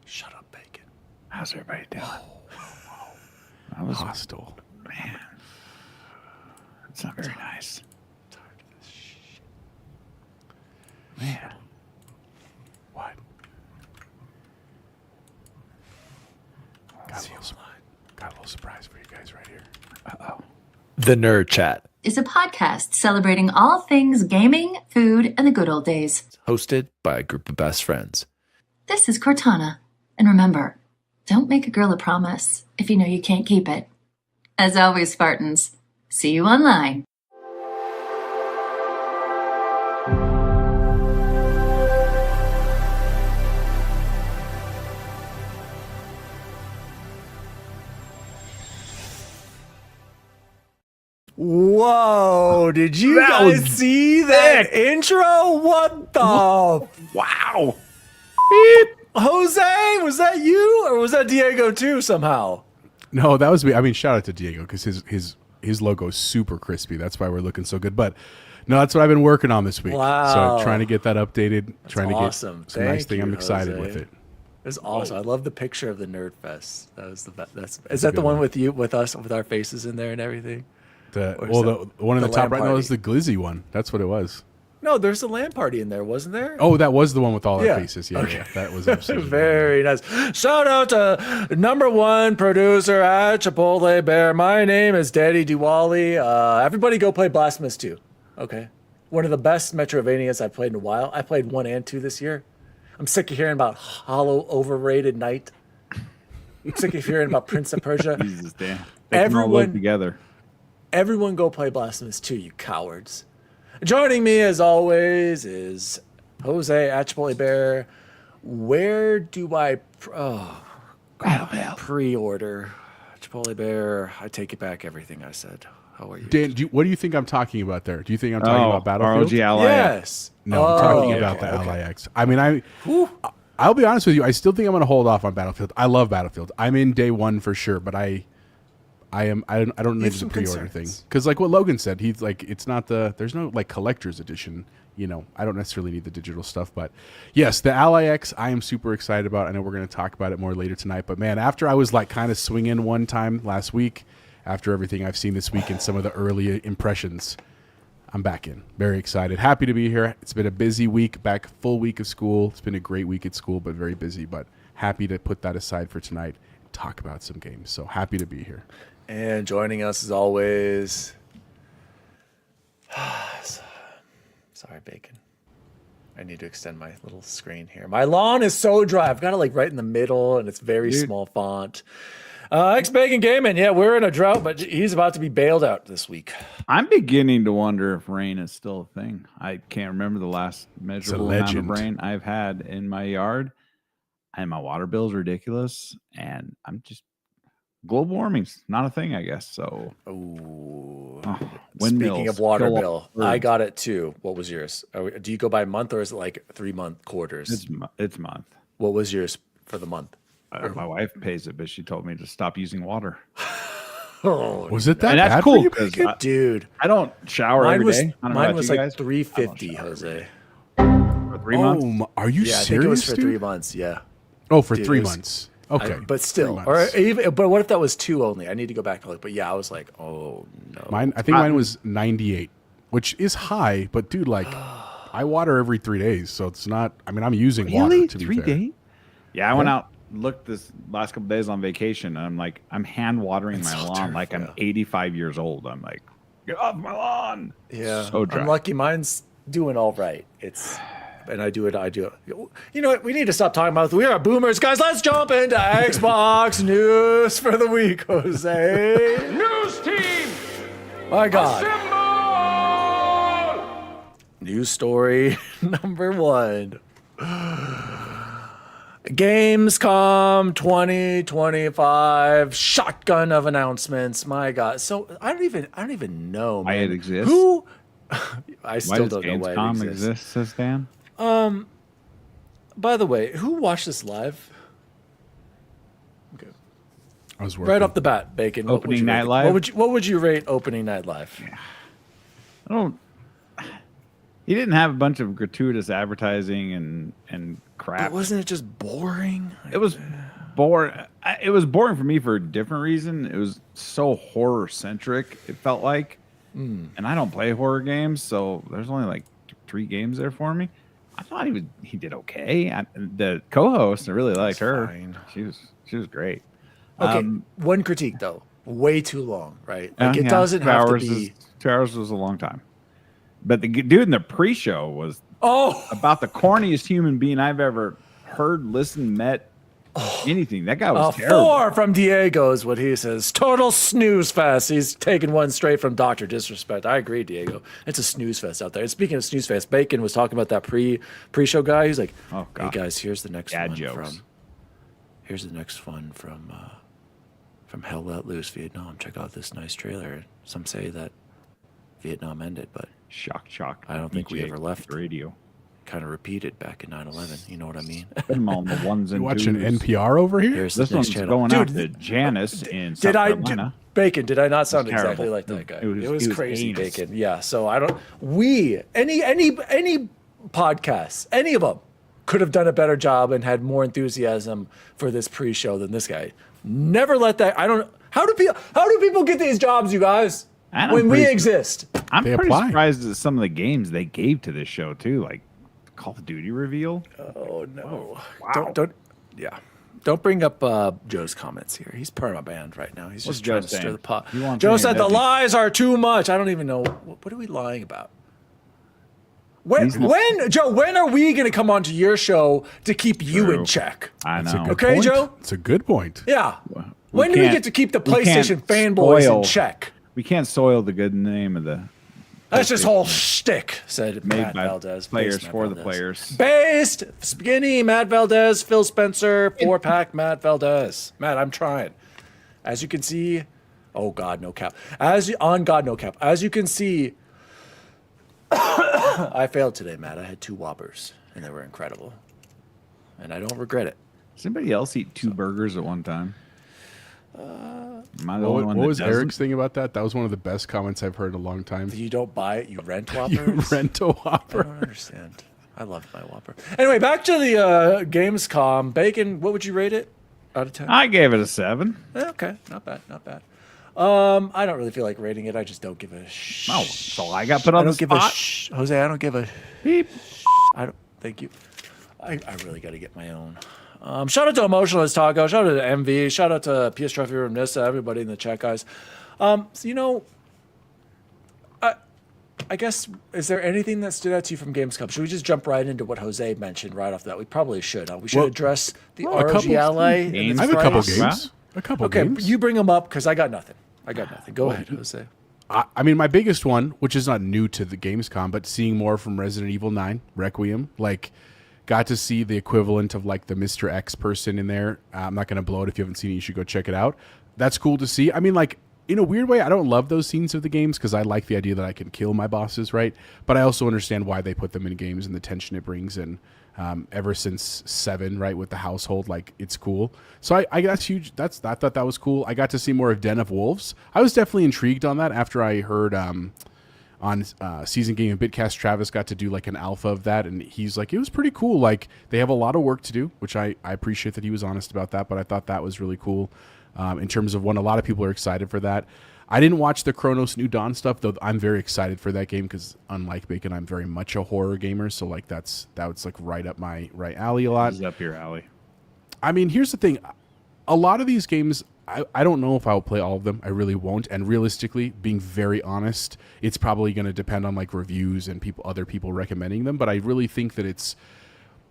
Shut up, Bacon. How's everybody doing? That was hostile. Man, it's not very nice. I'm tired of this shit. Man, What? Got a little surprise for you guys right here. The Nerd Chat, is a podcast celebrating all things gaming, food, and the good old days. hosted by a group of best friends. This is Cortana. And remember, don't make a girl a promise if you know you can't keep it. As always, Spartans, see you online. Whoa, did you That guys was see that intro? What the? wow. Beep. Jose, was that you or was that Diego too somehow? No, that was me. I mean, shout out to Diego because his logo is super crispy. That's why we're looking so good. But no, that's what I've been working on this week. Wow. So trying to get that updated. Trying to awesome. get some nice Thank thing. I'm you, excited Jose. with it. That's awesome. I love the picture of the Nerd Fest. That was the best. Is a that the good one one. with you, with us, with our faces in there and everything? The Or is the one in the the top LAN right now is party? the Glizzy one. That's what it was. No, there's a LAN party in there, wasn't there? Oh, that was the one with all our Yeah. faces. Yeah, Okay. yeah, that was absolutely Very nice. Shout out to #1 producer at Chipotle Bear. My name is Daddy Diwali. Everybody go play Blasphemous 2. Okay. One of the best Metrovanias I've played in a while. I played 1 and 2 this year. I'm sick of hearing about Hollow Overrated Night. I'm sick of hearing about Prince of Persia. Jesus, damn. They can all work together. Everyone go play Blasphemous 2, you cowards. Joining me as always is Jose at Chipotle Bear. Where do I pre-order? Chipotle Bear, I take it back everything I said. How are you? Dan, what do you think I'm talking about there? Do you think I'm talking about Battlefield? ROG Ally. Yes. No, I'm talking okay, about the okay. Ally X. I mean, I'll be honest with you. I still think I'm going to hold off on Battlefield. I love Battlefield. I'm in day one for sure, but I don't need the some pre-order concerns. thing because, like what Logan said, he's like, it's not there's no like collector's edition. You know, I don't necessarily need the digital stuff, but yes, the Ally X, I am super excited about. I know we're going to talk about it more later tonight, but man, after I was like kind of swinging one time last week, after everything I've seen this week and some of the early impressions, I'm back in. Very excited. Happy to be here. It's been a busy week, back full week of school. It's been a great week at school, but very busy, but happy to put that aside for tonight and talk about some games. So happy to be here. And joining us as always. Sorry, Bacon. I need to extend my little screen here. My lawn is so dry. I've got it like right in the middle and it's very small font. X-Bacon Gaming. Yeah, we're in a drought, but he's about to be bailed out this week. I'm beginning to wonder if rain is still a thing. I can't remember the last measurable amount of legend. rain I've had in my yard, and my water bill is ridiculous. And I'm just global warming's not a thing, I guess. So, Ooh. windmills Speaking of water kill all bill, birds. I got it too. What was yours? Do you go by month or is it like 3-month quarters? It's month. What was yours for the month? My wife pays it, but she told me to stop using water. Oh, Was it that And that's bad cool for you? because dude. I don't shower Mine every was day. I don't know mine about was you like guys. $350, I don't shower Jose. for 3 months. Oh, are you Yeah, I serious? think it was for dude? 3 months. Yeah. Oh, for Dude, 3 it was- months. Okay, But 3 still, months. or even, but what if that was 2 only? I need to go back and look. But yeah, I was like, oh no. I think mine was 98, which is high, but dude, like, I water every 3 days, so it's not. I mean, I'm using water to be 3 fair. days? Yeah, I went out, looked this last couple days on vacation, and I'm like, I'm hand watering my so lawn like I'm terrible. 85 years old. I'm like, get off my lawn. Yeah, So dry. I'm lucky. Mine's doing all right. It's, and I do it. You know what? We need to stop talking about it. We are boomers, guys. Let's jump into Xbox news for the week, Jose. News team! My God. Assemble! News story number 1. Gamescom 2025 shotgun of announcements. My God. So I don't even know, man. Why it exists? Who? I Why still does don't know why it Gamescom exists. exist, says Dan? By the way, who watched this live? Okay. I was working. Right off the bat, Bacon. what would Opening you night rate- live? What would you rate opening night live? I don't. He didn't have a bunch of gratuitous advertising and crap. But wasn't it just boring? It was boring. It was boring for me for a different reason. It was so horror centric. It felt like, and I don't play horror games, so there's only like 3 games there for me. I thought he did okay. The co-host, I really liked her. Fine. She was great. Okay, one critique though, way too long, right? Like it doesn't 2 have to hours be. 2 hours was a long time. But the dude in the pre-show was Oh, about the corniest human being I've ever heard, listened, met, anything. That guy was terrible. 4 from Diego is what he says. Total snooze fest. He's taking one straight from Dr. Disrespect. I agree, Diego. It's a snooze fest out there. And speaking of snooze fest, Bacon was talking about that pre-show guy. He's like, Oh, hey God. guys, here's the next Dad one jokes. here's the next one from Hell Let Loose, Vietnam. Check out this nice trailer. Some say that Vietnam ended, but Shock. I don't think we DJ ever left. radio. kind of repeated back in 9/11. You know what I mean? Put them on the ones and You watching twos. NPR over here? Here's This the next one's channel. going out Dude, to Janice in South did I Carolina. Bacon? Did I not sound It's terrible. exactly like that guy? It was crazy, heinous. Bacon. Yeah. So I don't. We any podcasts, any of them, could have done a better job and had more enthusiasm for this pre-show than this guy. Never let that. I don't. How do people get these jobs, you guys? And I'm When we pretty- exist. I'm They pretty apply. surprised at some of the games they gave to this show too, like Call of Duty reveal. Oh no! wow. Don't. Yeah. Don't bring up Joe's comments here. He's perma-banned right now. He's What's just trying Joe to stir saying? the pot. He wants Joe me said to the have you- lies are too much. I don't even know. What are we lying about? When, He's not- Joe, when are we going to come onto your show to keep you in True. check? I That's a know. good Okay, point. Joe? It's a good point. Yeah. We When do we can't- get to keep the we can't PlayStation fanboys spoil- in check? We can't soil the good name of the That's just whole shtick, said made Matt by Valdez. players Based Matt for the Valdez. players. Based, Skinny, Matt Valdez, Phil Spencer, 4-pack Matt Valdez. Matt, I'm trying. As you can see, oh God, no cap. On God, no cap. As you can see, I failed today, Matt. I had 2 Whoppers, and they were incredible. And I don't regret it. Does anybody else eat 2 burgers at one time? Am I the only What, one what that was doesn't? Eric's thing about that? That was one of the best comments I've heard in a long time. You don't buy it, you rent Whoppers? You rent a I Whopper. don't understand. I love my Whopper. Anyway, back to the Gamescom. Bacon, what would you rate it out of 10? I gave it a 7. Okay, not bad, not bad. I don't really feel like rating it. I just don't give a sh. Oh, so I got put I on the don't give a spot. sh. Jose, I don't give a. Beep. I don't. Thank you. I really got to get my own. Shout out to Emotionalist Taco. Shout out to MV. Shout out to PS Trophy Room Nissa. Everybody in the chat, guys. So, I guess, is there anything that stood out to you from Gamescom? Should we just jump right into what Jose mentioned right off that? We probably should. We should Well, address the a couple RGLA. and games. the I have a couple price. games. A couple Okay, games. you bring them up because I got nothing. Go ahead, Jose. I mean, my biggest one, which is not new to the Gamescom, but seeing more from Resident Evil 9, Requiem, like, got to see the equivalent of, like, the Mr. X person in there. I'm not going to blow it. If you haven't seen it, you should go check it out. That's cool to see. I mean, like, in a weird way, I don't love those scenes of the games because I like the idea that I can kill my bosses, right? But I also understand why they put them in games and the tension it brings. And ever since 7, right, with the household, like, it's cool. So I that's huge. I thought that was cool. I got to see more of Den of Wolves. I was definitely intrigued on that after I heard on Season Game and Bitcast, Travis got to do like an alpha of that, and he's like, it was pretty cool. Like, they have a lot of work to do, which I appreciate that he was honest about that, but I thought that was really cool in terms of when a lot of people are excited for that. I didn't watch the Chronos New Dawn stuff, though I'm very excited for that game because, unlike Bacon, I'm very much a horror gamer, so like that was like right up my right alley a lot. This is up your alley. I mean, here's the thing. A lot of these games, I don't know if I'll play all of them. I really won't. And realistically, being very honest, it's probably going to depend on like reviews and other people recommending them. But I really think that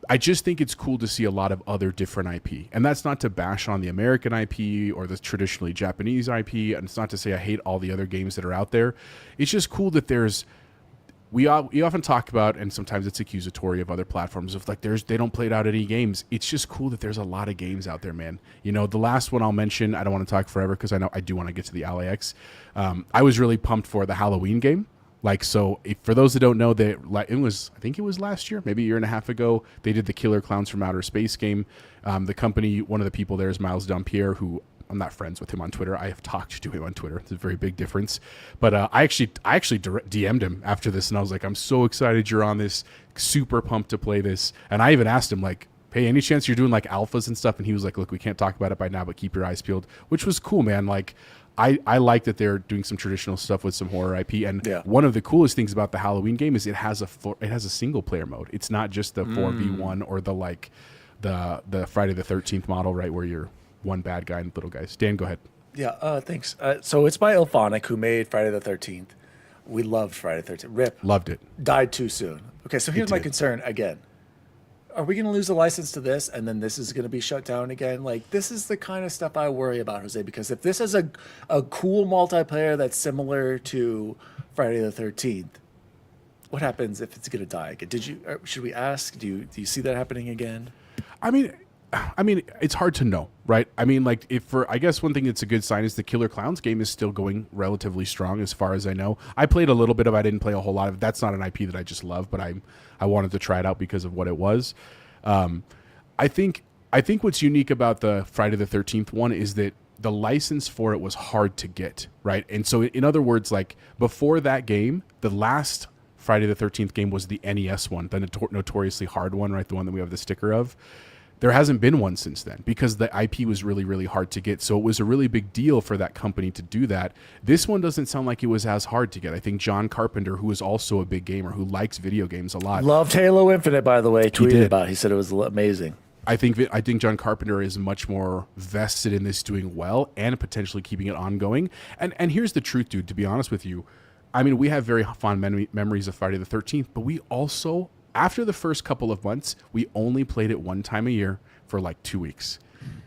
I just think it's cool to see a lot of other different IP. And that's not to bash on the American IP or the traditionally Japanese IP. And it's not to say I hate all the other games that are out there. It's just cool that we often talk about, and sometimes it's accusatory of other platforms of like they don't play out any games. It's just cool that there's a lot of games out there, man. You know, the last one I'll mention, I don't want to talk forever because I know I do want to get to the LAX. I was really pumped for the Halloween game. Like, so for those that don't know, I think it was last year, maybe a year and a half ago, they did the Killer Clowns from Outer Space game. The company, one of the people there is Miles Dampier, who I'm not friends with him on Twitter. I have talked to him on Twitter. It's a very big difference. But I actually DM'd him after this, and I was like, I'm so excited you're on this. Super pumped to play this. And I even asked him, like, hey, any chance you're doing like alphas and stuff? And he was like, look, we can't talk about it by now, but keep your eyes peeled, which was cool, man. Like, I like that they're doing some traditional stuff with some horror IP. And one of the coolest things about the Halloween game is it has a single player mode. It's not just the 4v1 or the Friday the 13th model, right, where you're one bad guy and little guys. Dan, go ahead. Yeah, thanks. So it's by Ilphonic, who made Friday the 13th. We loved Friday the 13th. Rip. Loved it. Died too soon. Okay, so here's my concern again. Are we going to lose the license to this, and then this is going to be shut down again? Like, this is the kind of stuff I worry about, Jose, because if this is a cool multiplayer that's similar to Friday the 13th, what happens if it's going to die again? Should we ask? Do you see that happening again? I mean, it's hard to know, right? I mean, like, I guess one thing that's a good sign is the Killer Clowns game is still going relatively strong as far as I know. I played a little bit of it. I didn't play a whole lot of it. That's not an IP that I just love, but I wanted to try it out because of what it was. I think what's unique about the Friday the 13th one is that the license for it was hard to get, right? And so in other words, like, before that game, the last Friday the 13th game was the NES one, the notoriously hard one, right? The one that we have the sticker of. There hasn't been one since then because the IP was really, really hard to get. So it was a really big deal for that company to do that. This one doesn't sound like it was as hard to get. I think John Carpenter, who is also a big gamer, who likes video games a lot. Loved Halo Infinite, by the way, tweeted about it. He said it was amazing. I think John Carpenter is much more vested in this doing well and potentially keeping it ongoing. And here's the truth, dude, to be honest with you. I mean, we have very fond memories of Friday the 13th, but we also, after the first couple of months, we only played it one time a year for like 2 weeks,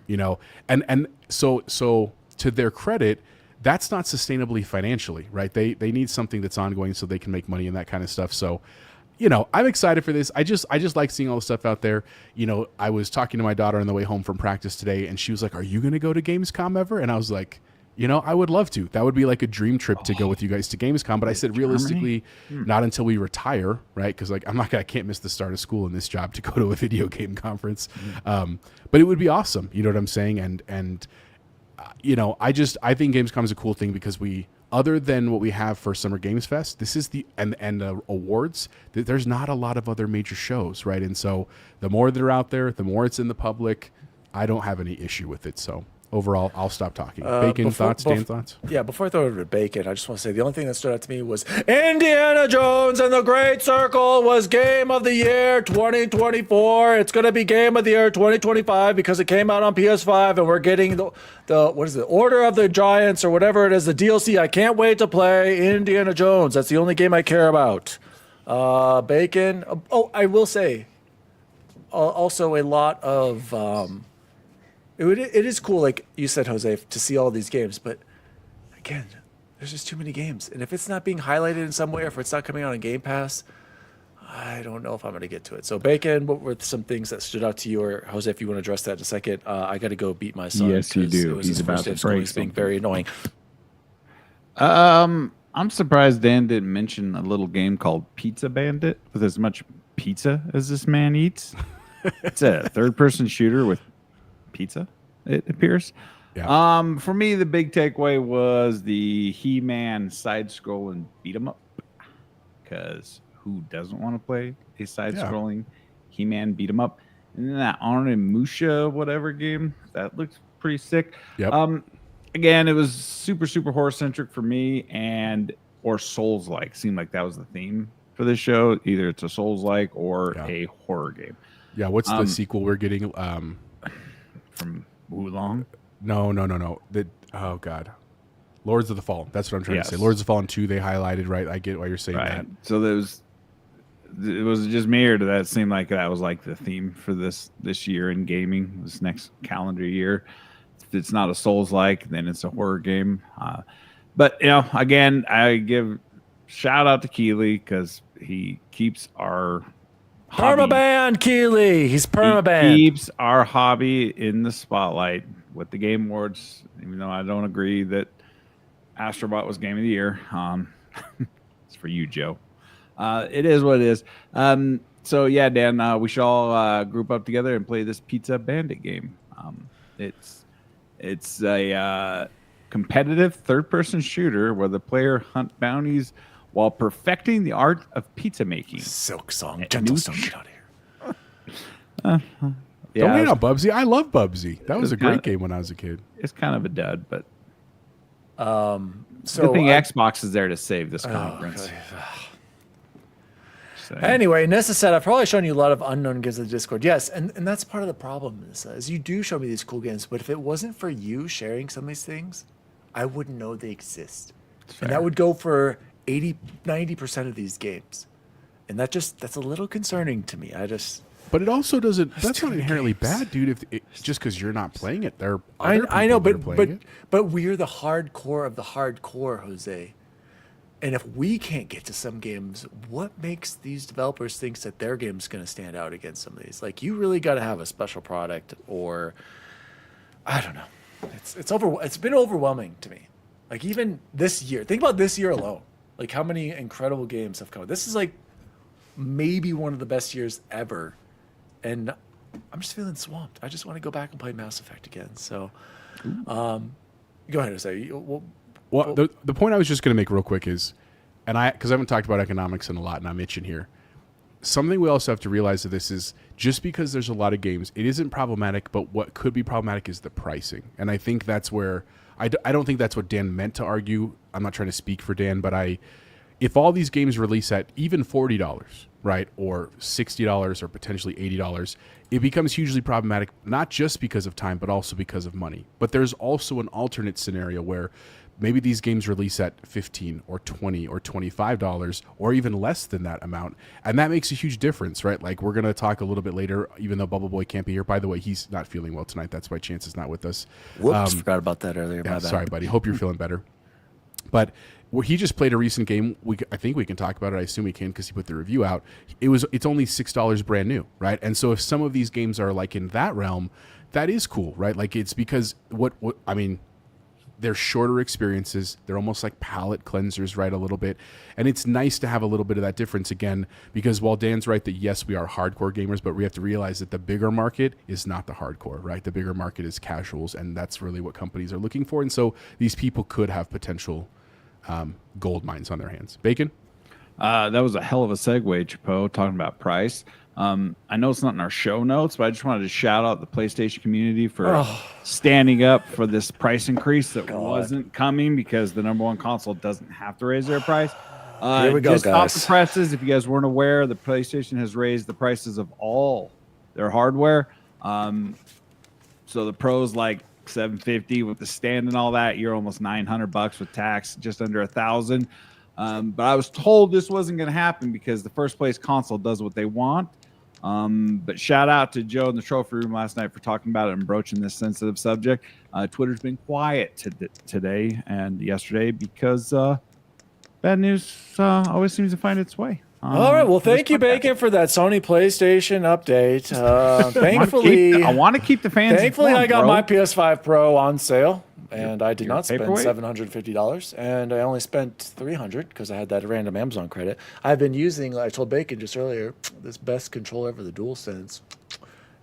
you know? And so to their credit, that's not sustainably financially, right? They need something that's ongoing so they can make money and that kind of stuff. So, you know, I'm excited for this. I just like seeing all the stuff out there. You know, I was talking to my daughter on the way home from practice today, and she was like, are you going to go to Gamescom ever? And I was like, you know, I would love to. That would be like a dream trip to go with you guys to Gamescom. But I said, realistically, not until we retire, right? Because like I can't miss the start of school in this job to go to a video game conference. But it would be awesome. You know what I'm saying? And you know, I think Gamescom is a cool thing because other than what we have for Summer Games Fest, this is and awards. There's not a lot of other major shows, right? And so the more that are out there, the more it's in the public. I don't have any issue with it. So. Overall, I'll stop talking. Bacon, thoughts? Dan, thoughts? Yeah, before I throw it over to Bacon, I just want to say the only thing that stood out to me was Indiana Jones and the Great Circle was Game of the Year 2024. It's going to be Game of the Year 2025 because it came out on PS5 and we're getting the what is it, Order of the Giants or whatever it is, the DLC. I can't wait to play Indiana Jones. That's the only game I care about. Bacon. Oh, I will say also a lot of... It is cool, like you said, Jose, to see all these games. But again, there's just too many games. And if it's not being highlighted in some way, or if it's not coming out on Game Pass, I don't know if I'm going to get to it. So, Bacon, what were some things that stood out to you? Or, Jose, if you want to address that in a second, I got to go beat my son. Yes, you do. It was He's his about first day to of school. break He's being something. very annoying. I'm surprised Dan didn't mention a little game called Pizza Bandit with as much pizza as this man eats. It's a third-person shooter with pizza, it appears. Yeah. For me, the big takeaway was the He-Man side-scrolling beat-em-up. Because who doesn't want to play a side-scrolling He-Man beat-em-up? And then that Onimusha whatever game, that looks pretty sick. Yep. Again, it was super, super horror-centric for me, or Souls-like. Seemed like that was the theme for this show. Either it's a Souls-like or a horror game. Yeah, what's the sequel we're getting? From Wulong? No. Oh, God. Lords of the Fallen. That's what I'm trying to say. Lords of the Fallen 2, they highlighted, right? I get why you're saying that. So it was just me, or did that seem like that was like the theme for this year in gaming, this next calendar year? If it's not a Souls-like, then it's a horror game. But, you know, again, I give shout out to Keeley because he keeps our Permaban, Keeley. He's permaban. He keeps our hobby in the spotlight with the Game Awards, even though I don't agree that Astrobot was Game of the Year. It's for you, Joe. It is what it is. So, yeah, Dan, we should all group up together and play this Pizza Bandit game. It's It's a competitive third-person shooter where the player hunt bounties while perfecting the art of pizza making. Silk Song, Gentle Song, get out of here. Don't hate it's- on Bubsy. I love Bubsy. That was a great kinda- game when I was a kid. It's kind of a dud, but So good thing I- Xbox is there to save this conference. So, Anyway, Nessa said, I've probably shown you a lot of unknown games in the Discord. Yes, and that's part of the problem, Nessa, is you do show me these cool games, but if it wasn't for you sharing some of these things, I wouldn't know they exist. And that would go for 90% of these games. And that's a little concerning to me. But it also doesn't. That's too not many inherently games. bad, dude. Just because you're not playing it, there are I other know, people that are playing it. but we're the hardcore of the hardcore, Jose. And if we can't get to some games, what makes these developers think that their game's going to stand out against some of these? Like, you really got to have a special product, or I don't know. It's been overwhelming to me. Like, even this year, think about this year alone. Like, how many incredible games have come out. This is like maybe one of the best years ever, and I'm just feeling swamped. I just want to go back and play Mass Effect again. So, go ahead and say. Well, the point I was just going to make real quick is, because I haven't talked about economics in a lot, and I'm itching here. Something we also have to realize that this is just because there's a lot of games, it isn't problematic. But what could be problematic is the pricing, and I think that's where I don't think that's what Dan meant to argue. I'm not trying to speak for Dan, but if all these games release at even $40, right, or $60 or potentially $80, it becomes hugely problematic, not just because of time, but also because of money. But there's also an alternate scenario where maybe these games release at $15 or $20 or $25 or even less than that amount. And that makes a huge difference, right? Like, we're going to talk a little bit later, even though Bubble Boy can't be here. By the way, he's not feeling well tonight. That's why Chance is not with us. Whoops, forgot about that earlier. Yeah, My bad. sorry, buddy. Hope you're feeling better. But he just played a recent game. I think we can talk about it. I assume we can because he put the review out. It's only $6 brand new, right? And so if some of these games are like in that realm, that is cool, right? Like, it's because I mean, they're shorter experiences. They're almost like palate cleansers, right? A little bit. And it's nice to have a little bit of that difference again, because while Dan's right that yes, we are hardcore gamers, but we have to realize that the bigger market is not the hardcore, right? The bigger market is casuals, and that's really what companies are looking for. And so these people could have potential gold mines on their hands. Bacon? That was a hell of a segue, Chapo, talking about price. I know it's not in our show notes, but I just wanted to shout out the PlayStation community for standing up for this price increase that wasn't coming, because the number one console doesn't have to raise their price. Here we go, just off guys. the presses, if you guys weren't aware, the PlayStation has raised the prices of all their hardware. So the Pro's like $750 with the stand and all that. You're almost $900 with tax, just under $1,000. But I was told this wasn't going to happen because the first place console does what they want. But shout out to Joe in the trophy room last night for talking about it and broaching this sensitive subject. Twitter's been quiet today and yesterday because bad news always seems to find its way. All right. Well, thank you, Bacon, for that Sony PlayStation update. Thankfully, I want to keep the fans. Thankfully, I informed, got bro. my PS5 Pro on sale, and I did your not spend paperweight? $750, and I only spent $300 because I had that random Amazon credit. I've been using, I told Bacon just earlier, this best controller ever, the DualSense.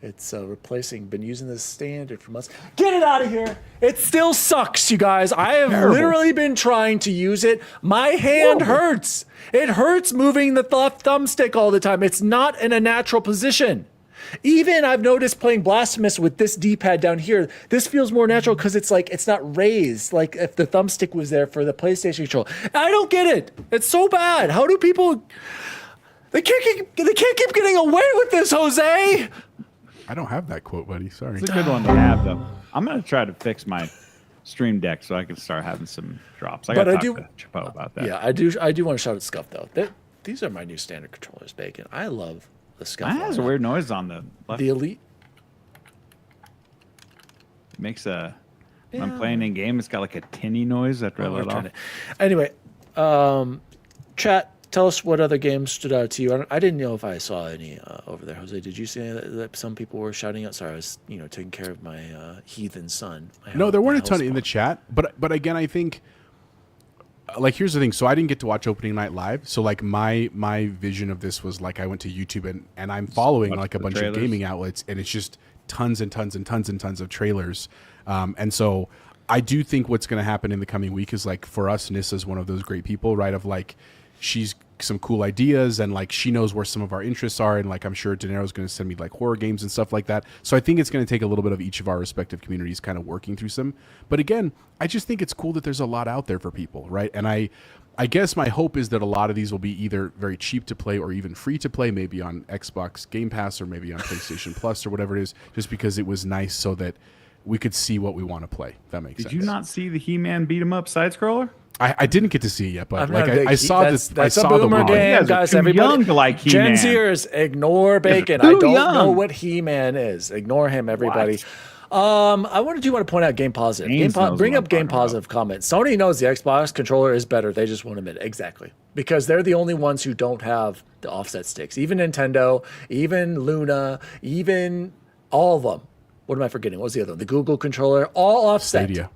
It's been using this standard for months. Get it out of here! It still sucks, you guys. I have literally been trying to use it. My hand hurts. It hurts moving the thumbstick all the time. It's not in a natural position. Even I've noticed playing Blasphemous with this D-pad down here, this feels more natural because it's like it's not raised like if the thumbstick was there for the PlayStation control. I don't get it. It's so bad. How do people? They can't keep getting away with this, Jose. I don't have that quote, buddy. Sorry. It's a good one to have, though. I'm going to try to fix my Stream Deck so I can start having some drops. I got to talk to Chapo about that. Yeah, I do want to shout at Scuff though. These are my new standard controllers, Bacon. I love the Scuff. That has a weird noise on the left. The Elite. Makes when I'm playing in game, it's got like a tinny noise after I let it off. Anyway, chat. Tell us what other games stood out to you. I didn't know if I saw any over there, Jose. Did you see any that some people were shouting out? Sorry, I was taking care of my heathen son. No, there weren't a ton in the chat, but again, I think like here's the thing. So I didn't get to watch opening night live. So like my vision of this was like I went to YouTube and I'm following Watch like a the bunch trailers. of gaming outlets, and it's just tons and tons and tons and tons of trailers. And so I do think what's going to happen in the coming week is like for us, Nissa's one of those great people, right? Of like, she's some cool ideas and like she knows where some of our interests are. And like, I'm sure De Niro's going to send me like horror games and stuff like that. So I think it's going to take a little bit of each of our respective communities kind of working through some. But again, I just think it's cool that there's a lot out there for people, right? And I guess my hope is that a lot of these will be either very cheap to play or even free to play, maybe on Xbox Game Pass or maybe on PlayStation Plus or whatever it is, just because it was nice so that we could see what we want to play. If that makes sense. Did you not see the He-Man beat 'em up side scroller? I didn't get to see it yet, but I'm like not a big I saw this. That's I saw a boomer the game, You guys are guys. too Everybody, young to like Gen He-Man. Zers, ignore Bacon. Too I don't young. know what He-Man is. Ignore him, everybody. I want to point out Game Positive. James knows Bring what up I'm Game talking Positive comments. Sony knows the Xbox controller is better. They just won't admit it. Exactly. Because they're the only ones who don't have the offset sticks. Even Nintendo, even Luna, even all of them. What am I forgetting? What was the other one? The Google controller, all offset. Stadia.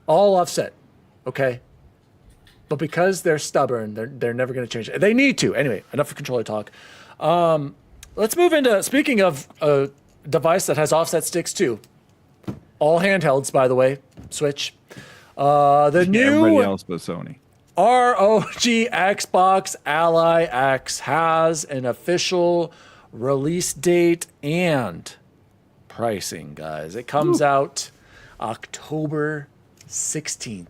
All offset. Okay. But because they're stubborn, they're never going to change it. They need to. Anyway, enough of controller talk. Let's move into, speaking of a device that has offset sticks too. All handhelds, by the way. Switch. The Everybody new else but Sony. ROG Xbox Ally X has an official release date and pricing, guys. It comes out October 16th.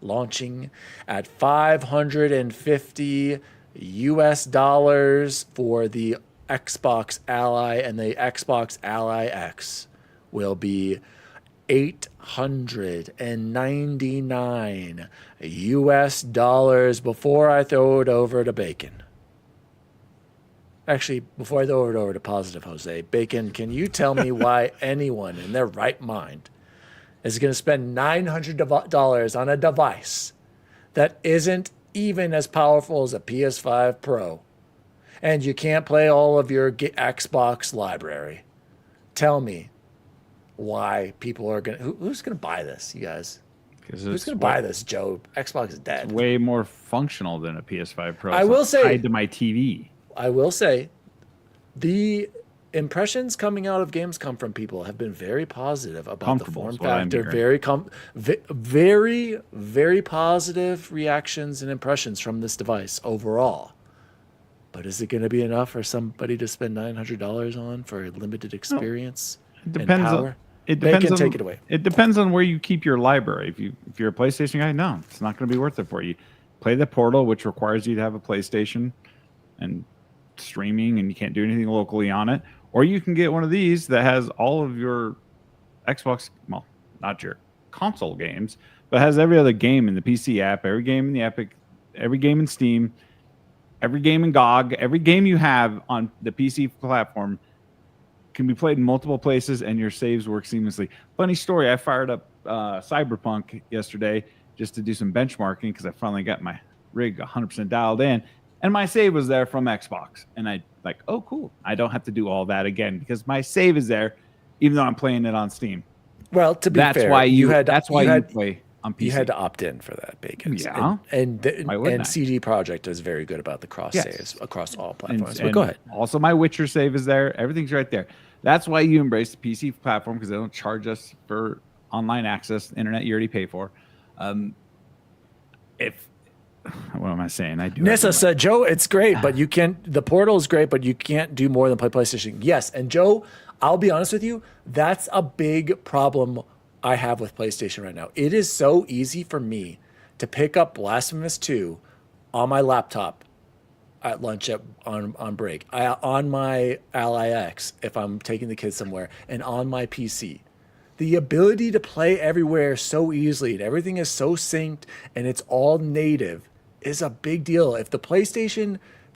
Launching at $550 for the Xbox Ally, and the Xbox Ally X will be $899 before I throw it over to Bacon. Actually, before I throw it over to Positive Jose, Bacon, can you tell me why anyone in their right mind is going to spend $900 on a device that isn't even as powerful as a PS5 Pro, and you can't play all of your Xbox library? Tell me why people are going to... Who's going to buy this, you guys? Who's going to buy this, Joe? Xbox is dead. Way more functional than a PS5 Pro. I will say... tied to my TV. I will say, the impressions coming out of Gamescom from people have been very positive about the form factor. Very, very positive reactions and impressions from this device overall. But is it going to be enough for somebody to spend $900 on for a limited experience? It depends and on. power? It depends on. Take it away. It depends on where you keep your library. If you're a PlayStation guy, no, it's not going to be worth it for you. Play the Portal, which requires you to have a PlayStation and streaming, and you can't do anything locally on it. Or you can get one of these that has all of your Xbox, well, not your console games, but has every other game in the PC app, every game in the Epic, every game in Steam, every game in GOG, every game you have on the PC platform can be played in multiple places, and your saves work seamlessly. Funny story, I fired up Cyberpunk yesterday just to do some benchmarking because I finally got my rig 100% dialed in, and my save was there from Xbox. And I like, oh, cool. I don't have to do all that again because my save is there, even though I'm playing it on Steam. Well, to be That's fair, why you had play on PC. You had to opt in for that, Bacon. Yeah. And Why wouldn't I? CD Projekt is very good about the cross saves across all platforms. But And go ahead. Also, my Witcher save is there. Everything's right there. That's why you embrace the PC platform, because they don't charge us for online access, internet you already pay for. What am I saying? I do. Nissa said, Joe, it's great, but you can't. The Portal is great, but you can't do more than play PlayStation. Yes, and Joe, I'll be honest with you, that's a big problem I have with PlayStation right now. It is so easy for me to pick up Blasphemous 2 on my laptop at lunch on break, on my Ally X if I'm taking the kids somewhere, and on my PC. The ability to play everywhere so easily, and everything is so synced, and it's all native, is a big deal. If the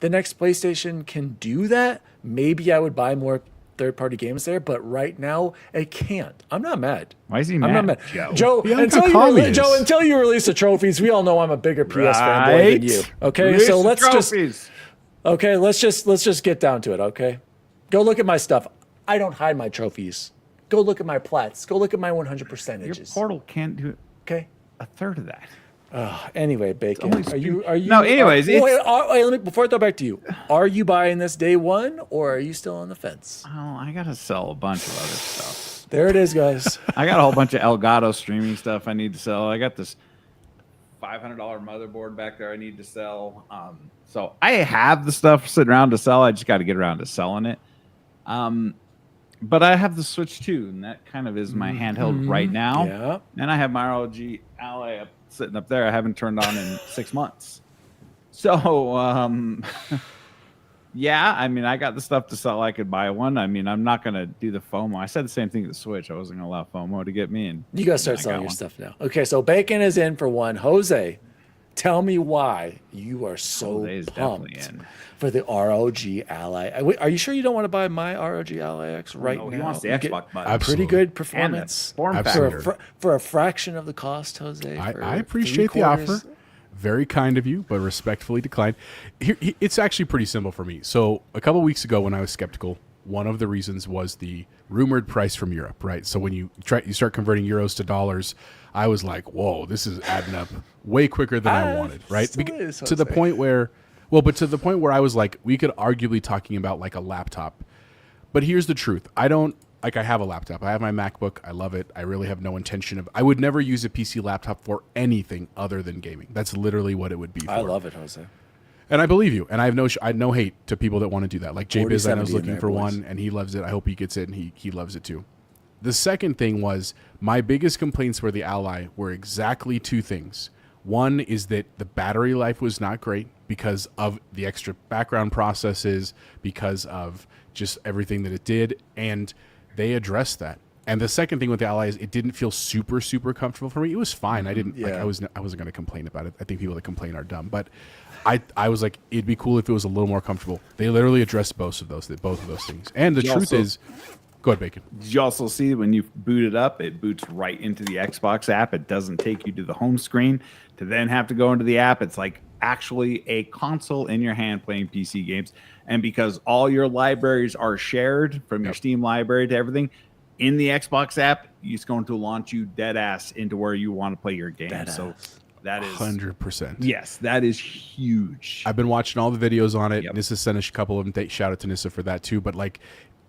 next PlayStation can do that, maybe I would buy more third-party games there, but right now it can't. I'm not mad. Why is he mad? I'm not mad. Joe, until you release the trophies, we all know I'm a bigger PS fanboy than you. Okay, Release so the let's just get down to it. Okay, go look at my stuff. I don't hide my trophies. Go look at my plats. Go look at my 100 percentages. Your Portal can't do Okay. a third of that. Anyway, Bacon, only are you? No, anyways, wait, let me before I throw back to you. Are you buying this day one, or are you still on the fence? Oh, I gotta sell a bunch of other stuff. There it is, guys. I got a whole bunch of Elgato streaming stuff I need to sell. I got this $500 motherboard back there I need to sell. So I have the stuff sitting around to sell. I just got to get around to selling it. But I have the Switch 2, and that kind of is my handheld right now. Yeah. And I have my ROG Ally sitting up there. I haven't turned on in 6 months. So, yeah, I mean, I got the stuff to sell. I could buy one. I mean, I'm not going to do the FOMO. I said the same thing to the Switch. I wasn't going to allow FOMO to get me in. You got to start selling your stuff now. Okay, so Bacon is in for one. Jose, tell me why you are so Jose is pumped definitely in. for the ROG Ally. Wait, are you sure you don't want to buy my ROG Ally X right No, now? he wants the You get Xbox button. Pretty Absolutely. good And performance the form Absolutely. factor. for a fraction of the cost, Jose. I appreciate the offer. Very kind of you, but respectfully declined. It's actually pretty simple for me. So a couple weeks ago when I was skeptical, one of the reasons was the rumored price from Europe, right? So when you start converting euros to dollars, I was like, whoa, this is adding up way quicker than I wanted, right? still is, To the Jose. point where, but to the point where I was like, we could arguably talking about like a laptop. But here's the truth. I have a laptop. I have my MacBook. I love it. I really have no intention of, I would never use a PC laptop for anything other than gaming. That's literally what it would be for. I love it, Jose. And I believe you. And I have no hate to people that want to do that. Like J-Biz, I know is 40-70 in looking there, for boys. one and he loves it. I hope he gets it and he loves it too. The second thing was my biggest complaints for the Ally were exactly two things. One is that the battery life was not great because of the extra background processes, because of just everything that it did. And they addressed that. And the second thing with the Ally is it didn't feel super, super comfortable for me. It was fine. I didn't like Yeah. I wasn't going to complain about it. I think people that complain are dumb, but I was like, it'd be cool if it was a little more comfortable. They literally addressed both of those things. And the You truth also- is, go ahead, Bacon. Did you also see when you boot it up, it boots right into the Xbox app? It doesn't take you to the home screen to then have to go into the app. It's like actually a console in your hand playing PC games. And because all your libraries are shared from your Steam library to everything, in the Xbox app, it's going to launch you dead ass into where you want to play your game. So that is 100%. yes, that is huge. I've been watching all the videos on it. Yep. Nissa sent a couple of them. Shout out to Nissa for that too. But like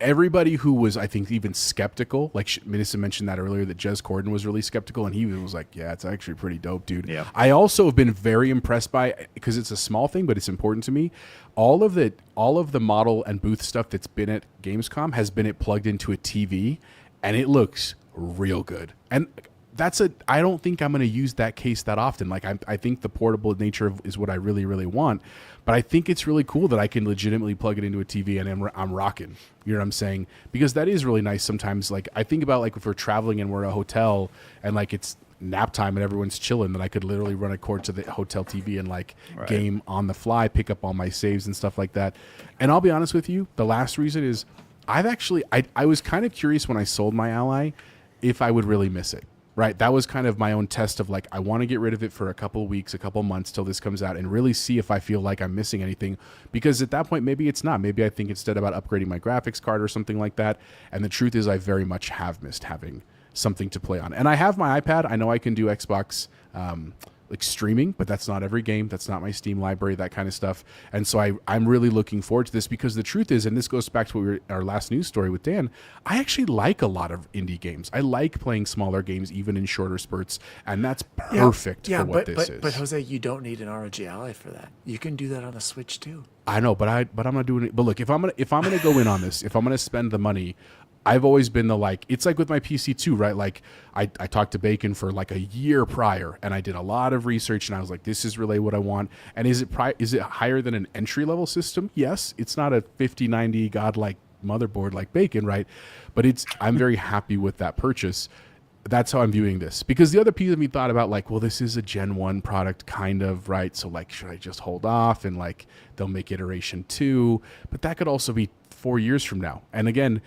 everybody who was, I think, even skeptical, like Nissa mentioned that earlier, that Jez Corden was really skeptical, and he was like, "Yeah, it's actually pretty dope, dude." Yeah. I also have been very impressed by, because it's a small thing, but it's important to me. All of the model and booth stuff that's been at Gamescom has been plugged into a TV, and it looks real good. And I don't think I'm going to use that case that often. Like I think the portable nature is what I really, really want. But I think it's really cool that I can legitimately plug it into a TV and I'm rocking. You know what I'm saying? Because that is really nice sometimes. Like I think about like if we're traveling and we're at a hotel and like it's nap time and everyone's chilling, then I could literally run a cord to the hotel TV and like game on the fly, pick up all my saves and stuff like that. And I'll be honest with you, the last reason is I was kind of curious when I sold my Ally if I would really miss it. Right. That was kind of my own test of like, I want to get rid of it for a couple of weeks, a couple of months till this comes out and really see if I feel like I'm missing anything. Because at that point, maybe it's not. Maybe I think instead about upgrading my graphics card or something like that. And the truth is I very much have missed having something to play on. And I have my iPad. I know I can do Xbox like streaming, but that's not every game. That's not my Steam library, that kind of stuff. And so I'm really looking forward to this because the truth is, and this goes back to what our last news story with Dan, I actually like a lot of indie games. I like playing smaller games, even in shorter spurts, and that's perfect for what this is. But Jose, you don't need an ROG Ally for that. You can do that on the Switch too. I know, but I'm not doing it. But look, if I'm gonna go in on this, if I'm gonna spend the money, I've always been it's like with my PC too, right? Like I talked to Bacon for like a year prior and I did a lot of research and I was like, this is really what I want. And is it higher than an entry level system? Yes. It's not a 5090 godlike motherboard like Bacon, right? But I'm very happy with that purchase. That's how I'm viewing this, because the other piece of me thought about like, well, this is a Gen 1 product kind of, right? So like, should I just hold off and like they'll make iteration 2, but that could also be 4 years from now. And again,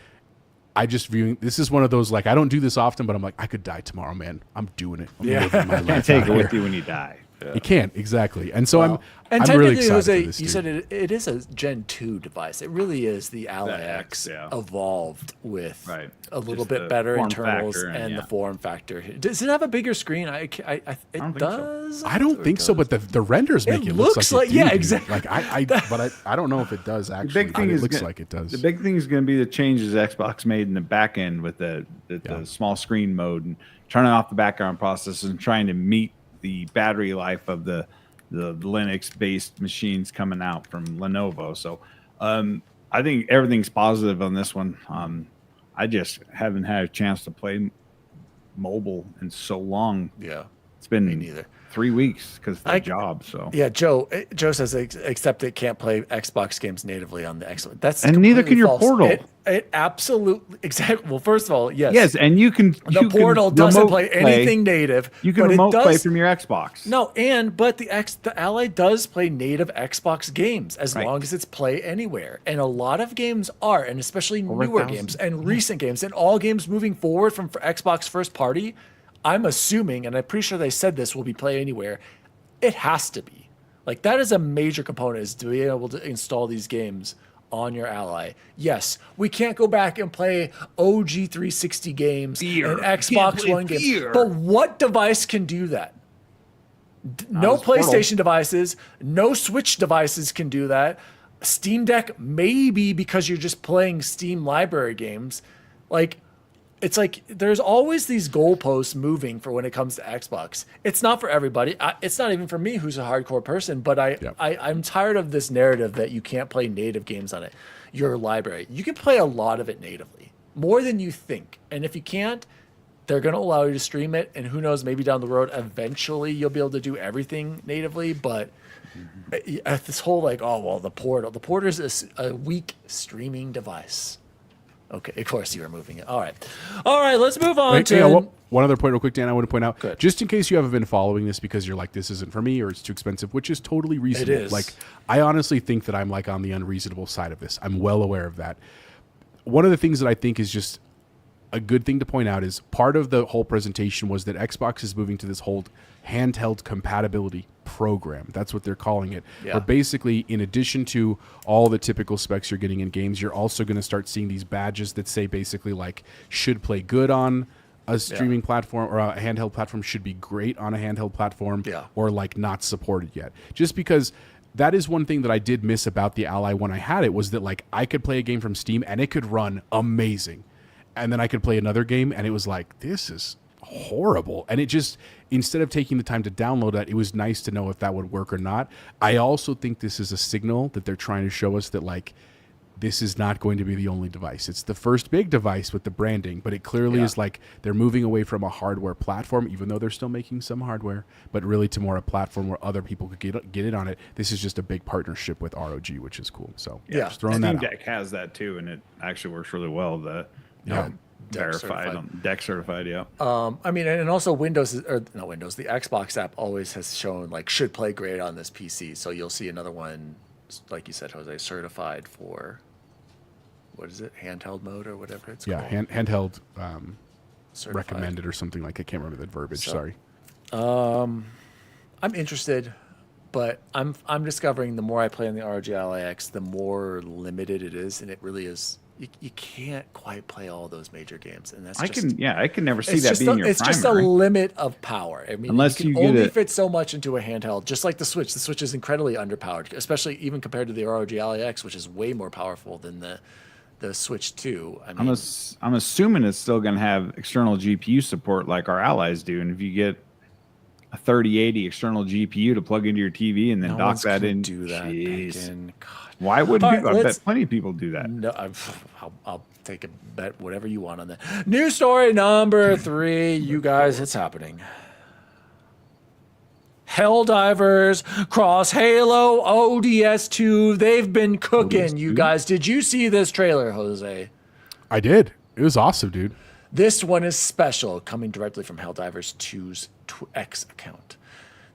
this is one of those, like, I don't do this often, but I'm like, I could die tomorrow, man. I'm doing it. I'm living my life Can't take out it with here. you when you die. It can't, exactly. And so Wow. I'm And really technically, excited Jose, for this, you dude. said it is a Gen 2 device. It really is the Ally X evolved with a little Just bit the better form internals factor and the form factor. Does it have a bigger screen? It think so. does. I don't think so, but the renders make it looks look like- it do, yeah, dude. exactly. Like I don't know if it does actually. big thing but it is looks gonna- like it does. The big thing is going to be the changes Xbox made in the back end with the small screen mode and turning off the background processors and trying to meet the battery life of the Linux-based machines coming out from Lenovo. So I think everything's positive on this one. I just haven't had a chance to play mobile in so long. Yeah, It's been me neither. 3 weeks because of the job. So Yeah, Joe says except it can't play Xbox games natively on the Xbox. That's and neither can completely your false. Portal. It absolutely exactly. Well, first of all, yes. Yes, and you can. The Portal doesn't play anything native. You can but remote it does, play from your Xbox. No, but the Ally does play native Xbox games as long as it's play anywhere. And a lot of games are, and especially newer games and recent games and all games moving forward from Xbox first party, I'm assuming, and I'm pretty sure they said this will be play anywhere. It has to be. Like that is a major component is to be able to install these games on your Ally. Yes, we can't go back and play OG 360 games and Xbox One games. But what device can do that? No PlayStation devices, no Switch devices can do that. Steam Deck, maybe because you're just playing Steam library games. Like, it's like there's always these goalposts moving for when it comes to Xbox. It's not for everybody. It's not even for me, who's a hardcore person. But I'm tired of this narrative that you can't play native games on it. Your library, you can play a lot of it natively, more than you think. And if you can't, they're going to allow you to stream it. And who knows, maybe down the road, eventually you'll be able to do everything natively. But this whole the Portal is a weak streaming device. Okay, of course you were moving it. All right, let's move on to... One other point real quick, Dan, I want to point out, Good. just in case you haven't been following this because you're like, this isn't for me or it's too expensive, which is totally reasonable. is. Like, I honestly think that I'm like on the unreasonable side of this. I'm well aware of that. One of the things that I think is just a good thing to point out is part of the whole presentation was that Xbox is moving to this whole handheld compatibility program. That's what they're calling it. Yeah. Where basically, in addition to all the typical specs you're getting in games, you're also going to start seeing these badges that say basically like should play good on a streaming platform or a handheld platform, should be great on a handheld platform, or like not supported yet. Just because that is one thing that I did miss about the Ally when I had it was that like I could play a game from Steam and it could run amazing. And then I could play another game and it was like, this is horrible. And it just, instead of taking the time to download that, it was nice to know if that would work or not. I also think this is a signal that they're trying to show us that like, this is not going to be the only device. It's the first big device with the branding, but it clearly is like they're moving away from a hardware platform, even though they're still making some hardware, but really to more a platform where other people could get in on it. This is just a big partnership with ROG, which is cool. So just throwing that out. Steam Deck has that too, and it actually works really well. Verified, Deck certified, I mean, and also the Xbox app always has shown like should play great on this PC. So you'll see another one, like you said, Jose, certified for what is it, handheld mode or whatever it's called. Handheld recommended or something like. I can't remember the verbiage. Sorry. I'm interested, but I'm discovering the more I play on the ROG Ally X, the more limited it is, and it really is. You can't quite play all those major games, and that's I can never see that being your it's primary. just a limit of power. I mean, unless you can only fit so much into a handheld, just like the Switch. The Switch is incredibly underpowered, especially even compared to the ROG Ally X, which is way more powerful than the Switch 2. I mean, I'm assuming it's still going to have external GPU support like our allies do, and if you get a 3080 external GPU to plug into your TV and then dock that in, do that. God. Why wouldn't people? I bet plenty of people do that. No, I'll take a bet, whatever you want on that. News story number 3, you guys, it's happening. Helldivers cross Halo ODS2. They've been cooking, ODS2? You guys. Did you see this trailer, Jose? I did. It was awesome, dude. This one is special, coming directly from Helldivers 2's X account.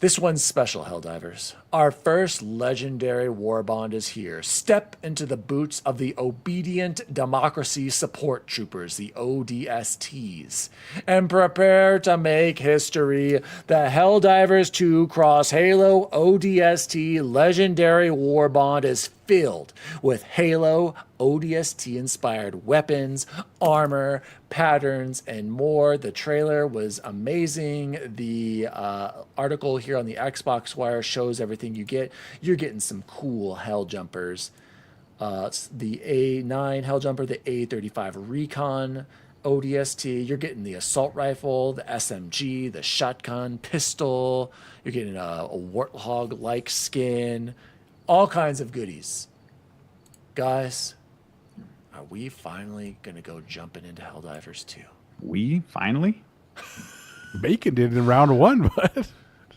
This one's special, Helldivers. Our first legendary warbond is here. Step into the boots of the Obedient Democracy Support Troopers, the ODSTs, and prepare to make history. The Helldivers 2 Cross Halo ODST Legendary Warbond is filled with Halo ODST inspired weapons, armor, patterns, and more. The trailer was amazing. The article here on the Xbox Wire shows everything you get. You're getting some cool Hell Jumpers. The A9 Hell Jumper, the A35 Recon ODST. You're getting the assault rifle, the SMG, the shotgun, pistol. You're getting a Warthog-like skin. All kinds of goodies. Guys, are we finally going to go jumping into Helldivers 2? We finally? Bacon did in round 1, but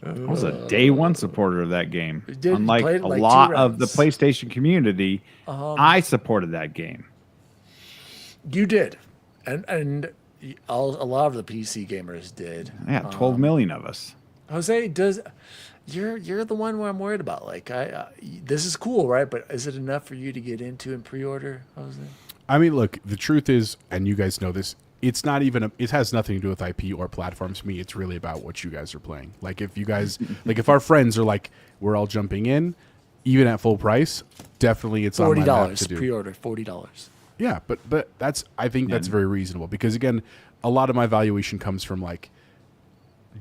I was a day one supporter of that game. did. Unlike Played a like 2 lot of the rounds. PlayStation community, I supported that game. You did. And a lot of the PC gamers did. Yeah, 12 million of us. Jose, you're the one where I'm worried about. Like, this is cool, right? But is it enough for you to get into and pre-order, Jose? I mean, look, the truth is, and you guys know this, it's not even it has nothing to do with IP or platforms to me. It's really about what you guys are playing. Like, if you guys, like, if our friends are like, we're all jumping in, even at full price, definitely it's on my map to $40 do. pre-order, $40. Yeah, but that's, I think that's very reasonable, because again, a lot of my valuation comes from like,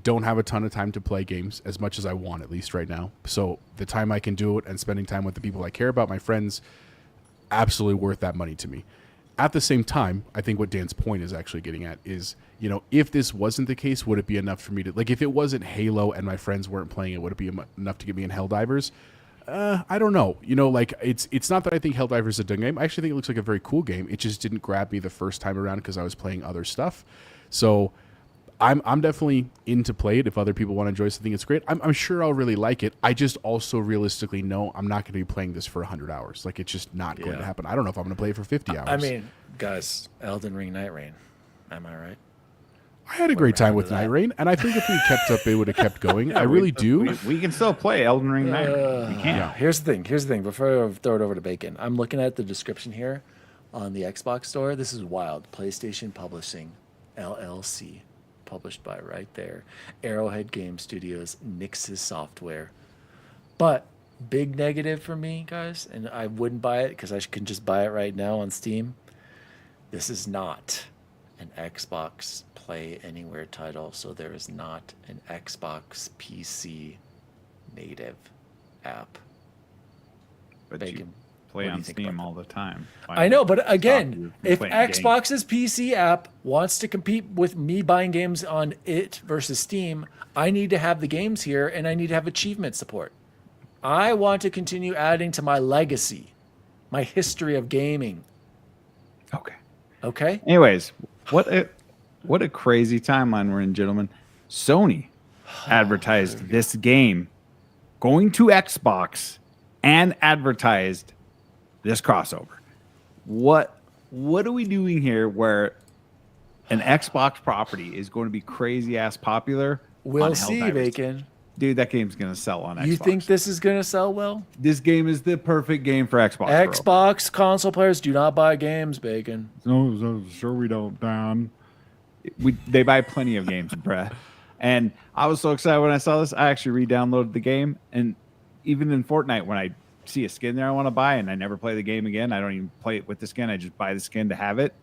don't have a ton of time to play games as much as I want, at least right now. So the time I can do it and spending time with the people I care about, my friends, absolutely worth that money to me. At the same time, I think what Dan's point is actually getting at is, you know, if this wasn't the case, would it be enough for me to, like, if it wasn't Halo and my friends weren't playing it, would it be enough to get me in Helldivers? I don't know. You know, like, it's not that I think Helldivers is a dumb game. I actually think it looks like a very cool game. It just didn't grab me the first time around because I was playing other stuff. So I'm definitely in to play it. If other people want to enjoy something, it's great. I'm sure I'll really like it. I just also realistically know I'm not going to be playing this for 100 hours. Like, it's just not going to happen. I don't know if I'm going to play it for 50 hours. I mean, guys, Elden Ring Night Rain. Am I right? I had a great time with Night Rain, and I think if we kept up, it would have kept going. I really do. We can still play Elden Ring Night. We can. Yeah. Here's the thing. Before I throw it over to Bacon, I'm looking at the description here on the Xbox store. This is wild. PlayStation Publishing, LLC. Published by right there. Arrowhead Game Studios, Nix's Software. But big negative for me, guys, and I wouldn't buy it because I can just buy it right now on Steam. This is not an Xbox Play Anywhere title, so there is not an Xbox PC native app. But Bacon, you what play do you on think Steam about all the time. I know, but Stop you again, from if playing games. Xbox's PC app wants to compete with me buying games on it versus Steam, I need to have the games here and I need to have achievement support. I want to continue adding to my legacy, my history of gaming. Okay. Okay? Anyways, what a crazy timeline we're in, gentlemen. Sony advertised this game going to Xbox and advertised this crossover. What are we doing here where an Xbox property is going to be crazy ass popular? We'll on see, Helldivers? Bacon. Dude, that game's going to sell on Xbox. You think this is going to sell well? This game is the perfect game for Xbox? Xbox console players do not buy games, Bacon. No, sure we don't, Don. They buy plenty of games, bruh. And I was so excited when I saw this. I actually re-downloaded the game. And even in Fortnite, when I see a skin there I want to buy and I never play the game again, I don't even play it with the skin. I just buy the skin to have it.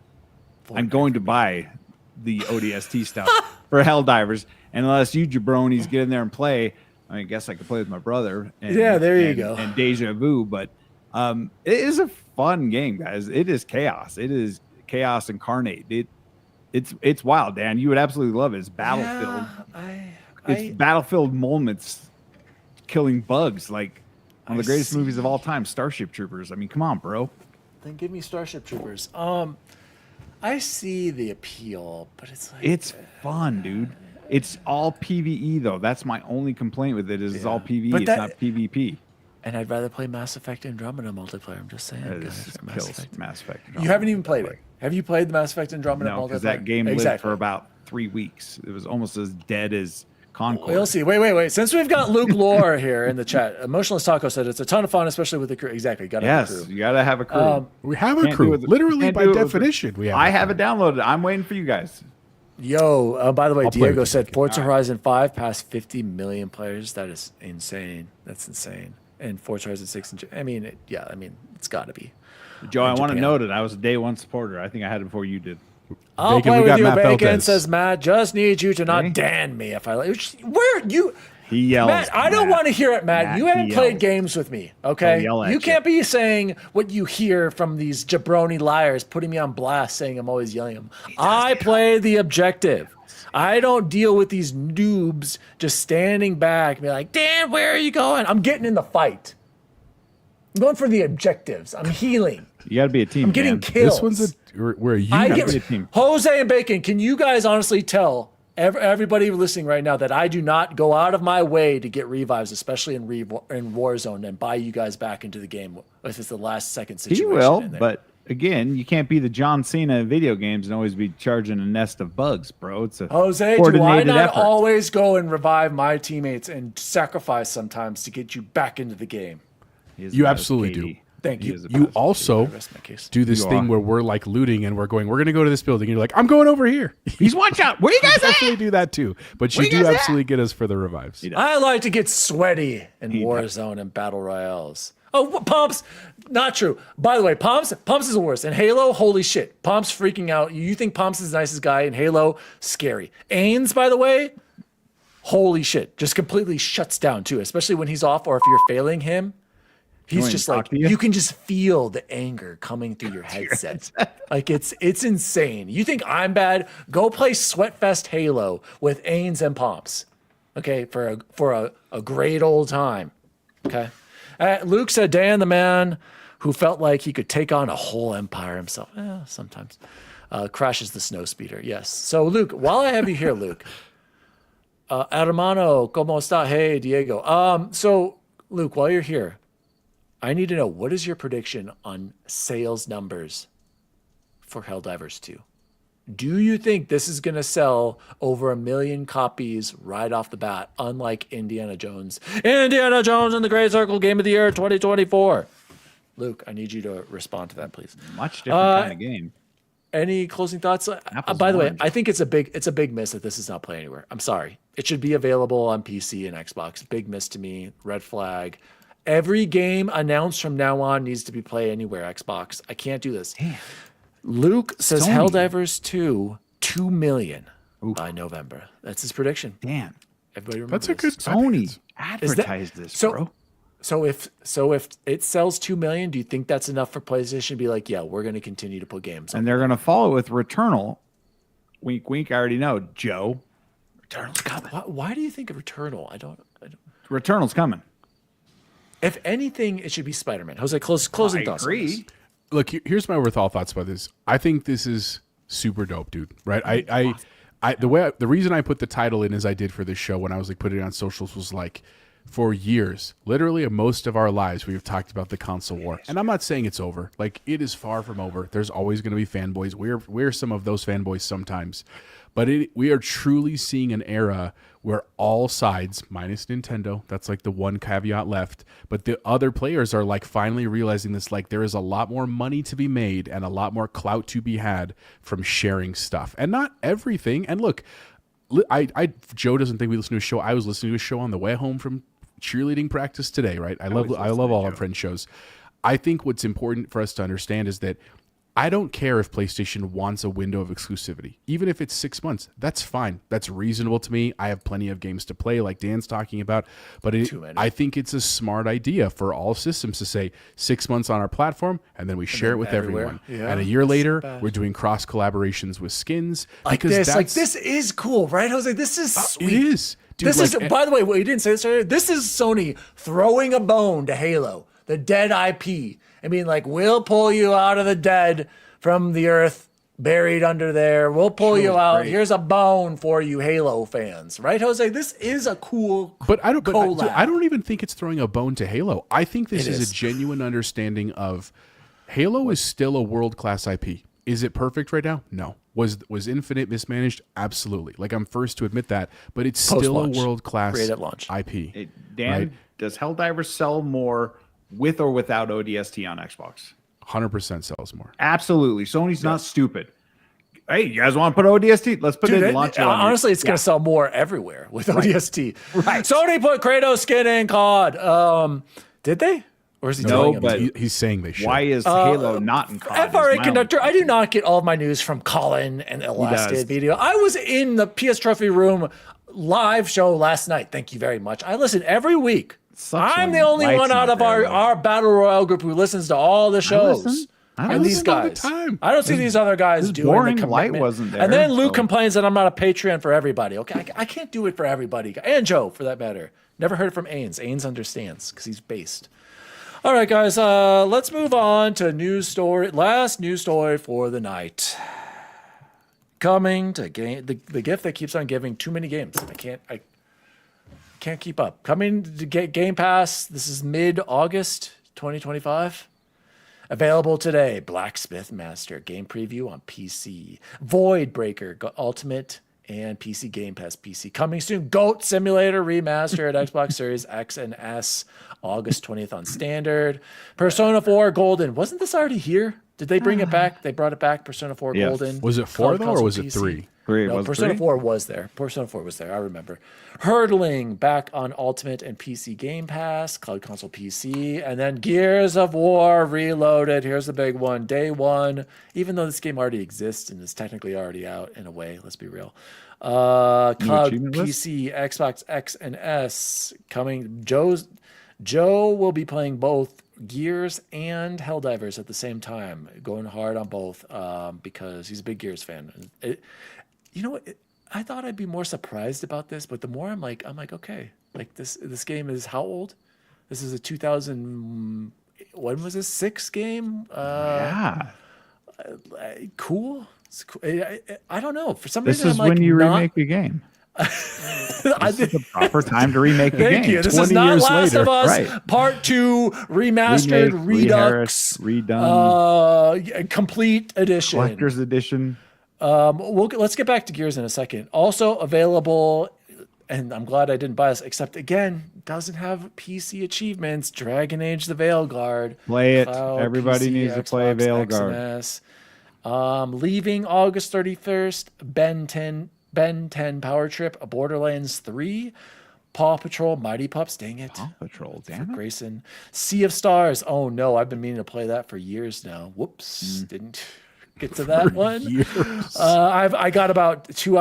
I'm going to buy the ODST stuff for Helldivers. And unless you jabronis get in there and play, I guess I could play with my brother. And, Yeah, there you go. And Deja Vu. But it is a fun game, guys. It is chaos. It is chaos incarnate. It's wild, Dan. You would absolutely love it. It's Battlefield. Yeah, It's Battlefield moments killing bugs, like one of the greatest movies of all time, Starship Troopers. I mean, come on, bro. Then give me Starship Troopers. I see the appeal, but it's like It's fun, dude. It's all PvE though. That's my only complaint with it. It's all PvE. But It's not PvP. And I'd rather play Mass Effect Andromeda multiplayer. I'm just saying. This guys, kills Mass Effect. You haven't even played it. Have you played the Mass Effect Andromeda multiplayer? No, because that game lived Exactly. for about 3 weeks. It was almost as dead as Concord. We'll see. Wait. Since we've got Luke Lore here in the chat, Emotionless Taco said it's a ton of fun, especially with the crew. Exactly. Got to have a Yes, crew. you got to have a crew. We have a Can't do crew. it with- Literally, can't by do it with- definition, we have. I a have crew. it downloaded. I'm waiting for you guys. Yo, by the way, I'll play with Diego you, said Diego. Forza Horizon 5 passed 50 million players. That is insane. That's insane. And Forza Horizon 6, it's got to be. Joe, I want to Japan. note it. I was a day one supporter. I think I had it before you did. I'll Bacon, play we with got you, Matt Bacon, Feltes. says Matt. Just need you to not Okay. Dan me if I like. Where you? He yells. Matt, I don't want to hear it, Matt. You Matt, haven't he played yells. games with me, okay? He'll yell at You you. can't be saying what you hear from these jabroni liars, putting me on blast, saying I'm always yelling at them. I play the objective. I don't deal with these noobs just standing back and be like, Dan, where are you going? I'm getting in the fight. I'm going for the objectives. I'm healing. You got to be a team. I'm getting man. kills. This one's we're a I unit. be a get team. Jose and Bacon. Can you guys honestly tell everybody listening right now that I do not go out of my way to get revives, especially in Warzone, and buy you guys back into the game if it's the last second He situation? will, in there? but again, you can't be the John Cena of video games and always be charging a nest of bugs, bro. It's a Jose, do I coordinated not effort. always go and revive my teammates and sacrifice sometimes to get you back into the game? He is You the best absolutely KD. do. Thank He you. is the You best. also Rest my case. do this You thing are. where we're like looting and we're going to go to this building. And you're like, I'm going over here. He's watch out. Where you guys at? Definitely do that too. But you Where you do guys at? absolutely get us for the revives. I like to get sweaty in He Warzone and Battle Royales. Oh, Pomps, not true. By the way, Pomps is the worst. In Halo, holy shit. Pomps freaking out. You think Pomps is the nicest guy in Halo? Scary. Ains, by the way, holy shit. Just completely shuts down too, especially when he's off or if you're failing him. He's want him just to like, talk to you? you can just feel the anger coming through your headset. Like it's insane. You think I'm bad? Go play Sweatfest Halo with Ains and Pomps. Okay, for a great old time. Okay. Luke said, Dan, the man who felt like he could take on a whole empire himself. Sometimes. Crashes the snowspeeder. Yes. So, Luke, while I have you here, Luke, hermano, ¿cómo está? Hey, Diego. So, Luke, while you're here, I need to know, what is your prediction on sales numbers for Helldivers 2? Do you think this is going to sell over 1 million copies right off the bat, unlike Indiana Jones? Indiana Jones and the Great Circle Game of the Year 2024. Luke, I need you to respond to that, please. Much different kind of game. Any closing thoughts? Apples By and the way, oranges. I think it's a big miss that this is not playing anywhere. I'm sorry. It should be available on PC and Xbox. Big miss to me. Red flag. Every game announced from now on needs to be play anywhere. Xbox. I can't do this. Damn. Luke says Sony. Helldivers 2, 2 million by November. That's his prediction. Dan, Everybody remember That's a this. good Sony Is that- advertised this, so, bro. So if it sells 2 million, do you think that's enough for PlayStation to be like, yeah, we're going to continue to put games on? And they're going to follow with Returnal. Wink, wink. I already know. Joe, Returnal's coming. Why do you think of Returnal? I don't. Returnal's coming. If anything, it should be Spider-Man. Jose, closing I thoughts. on this. agree. Look, here's my overall thoughts about this. I think this is super dope, dude. Right? The reason I put the title in as I did for this show when I was like putting it on socials was like, for years, literally most of our lives, we've talked about the console war. And I'm not saying it's over. Like, it is far from over. There's always going to be fanboys. We're some of those fanboys sometimes. But we are truly seeing an era where all sides, minus Nintendo, that's like the one caveat left, but the other players are like finally realizing this, like there is a lot more money to be made and a lot more clout to be had from sharing stuff. And not everything. And look, Joe doesn't think we listen to a show. I was listening to a show on the way home from cheerleading practice today, right? I love all our friend shows. I think what's important for us to understand is that I don't care if PlayStation wants a window of exclusivity. Even if it's 6 months, that's fine. That's reasonable to me. I have plenty of games to play like Dan's talking about, but I think it's a smart idea for all systems to say 6 months on our platform and then we share it with everywhere. everyone. Yeah, and a year later, bad. we're doing cross collaborations with skins. Like this is cool, right, Jose? This is sweet. It is. Dude, This is, by the way, what you didn't say this earlier, this is Sony throwing a bone to Halo, the dead IP. I mean, like, we'll pull you out of the dead from the earth, buried under there. We'll pull you out. great. Here's a bone for you Halo fans. Right, Jose? This is a cool But I don't. But collab. I don't even think it's throwing a bone to Halo. I think this It is is. a genuine understanding of Halo is still a world class IP. Is it perfect right now? No. Was Infinite mismanaged? Absolutely. Like, I'm first to admit that, but it's still a Post-launch. world-class Great at launch. IP. Hey, Dan, Right. does Helldivers sell more with or without ODST on Xbox? 100% sells more. Absolutely. Sony's not stupid. Hey, you guys want to put ODST? Let's put it in. Launch it on honestly, your- it's going to sell more everywhere with ODST. Right. Sony put Kratos skin in COD. Did they? Or is he No, telling them but- to? He's saying they should. Why is Halo not in COD? FRA is my conductor, only I do not get all of my news from Colin and the last does. day video. I was in the PS Trophy Room live show last night. Thank you very much. I listen every week. Sucks I'm when the only Light's one out not of there, our Battle Royale group who listens to all the shows. listen. I And these listen all the guys. time. I don't see these other guys it's doing boring. the Light commitment. wasn't there, And then Luke so- complains that I'm not a Patreon for everybody. Okay, I can't do it for everybody. And Joe, for that matter. Never heard it from Ains. Ains understands because he's based. All right, guys, let's move on to news story. Last news story for the night. Coming to game, the gift that keeps on giving too many games. I can't keep up. Coming to get Game Pass. This is mid-August 2025. Available today. Blacksmith Master game preview on PC. Void Breaker Ultimate and PC Game Pass PC coming soon. Goat Simulator Remaster at Xbox Series X and S August 20th on standard. Persona 4 Golden. Wasn't this already here? Did they bring it back? They brought it back. Persona 4 Yes. Golden. Was it 4 Cloud though, or console was it PC. 3? Three. No, Was it Persona 3? 4 was there. Persona 4 was there. I remember. Hurdling back on Ultimate and PC Game Pass, Cloud Console PC, and then Gears of War Reloaded. Here's the big one. Day one, even though this game already exists and is technically already out in a way, let's be real. Cloud achievement list? PC, Xbox X and S coming. Joe will be playing both Gears and Helldivers at the same time, going hard on both because he's a big Gears fan. You know what? I thought I'd be more surprised about this, but the more I'm like, okay, like this game is how old? This is a 2000. When was this? 6 game? Yeah. Cool. It's cool. I don't know. For some This reason, is I'm like when you not, remake a game. I This is the proper time to remake a Thank game. you. This 20 is not years Last later. of Us Right. Part 2 Remastered Remake, Redux redone, Complete Edition. collector's edition. Let's get back to Gears in a second. Also available, and I'm glad I didn't buy this, except again, doesn't have PC achievements. Dragon Age: The Veilguard. Play it. Cloud, Everybody PC, needs to play Xbox X Veilguard. and S. Leaving August 31st. Ben 10 Power Trip. Borderlands 3. Paw Patrol Mighty Pups. Dang it. Paw Patrol, For damn it. Grayson. Sea of Stars. Oh no, I've been meaning to play that for years now. Whoops. Didn't get to that one. Years. I got about 3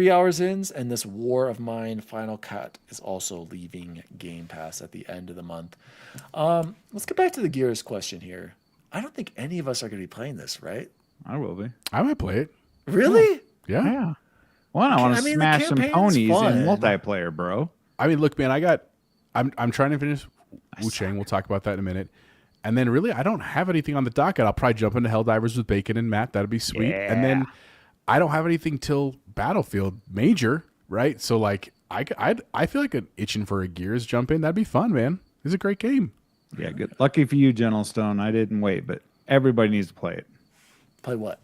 hours in, and this War of Mine Final Cut is also leaving Game Pass at the end of the month. Let's get back to the Gears question here. I don't think any of us are going to be playing this, right? I will be. I might play it. Really? Yeah. Yeah. Well, I want to I mean, the smash some campaign's ponies fun. in multiplayer, bro. I mean, look, man, I'm trying to finish Wu Chang. We'll talk about that in a minute. And then really, I don't have anything on the docket. I'll probably jump into Helldivers with Bacon and Matt. That'd be sweet. And then I don't have anything till Battlefield Major, right? So like, I feel like an itching for a Gears jump in. That'd be fun, man. It's a great game. Yeah, good. Lucky for you, Gentle Stone. I didn't wait, but everybody needs to play it. Play what?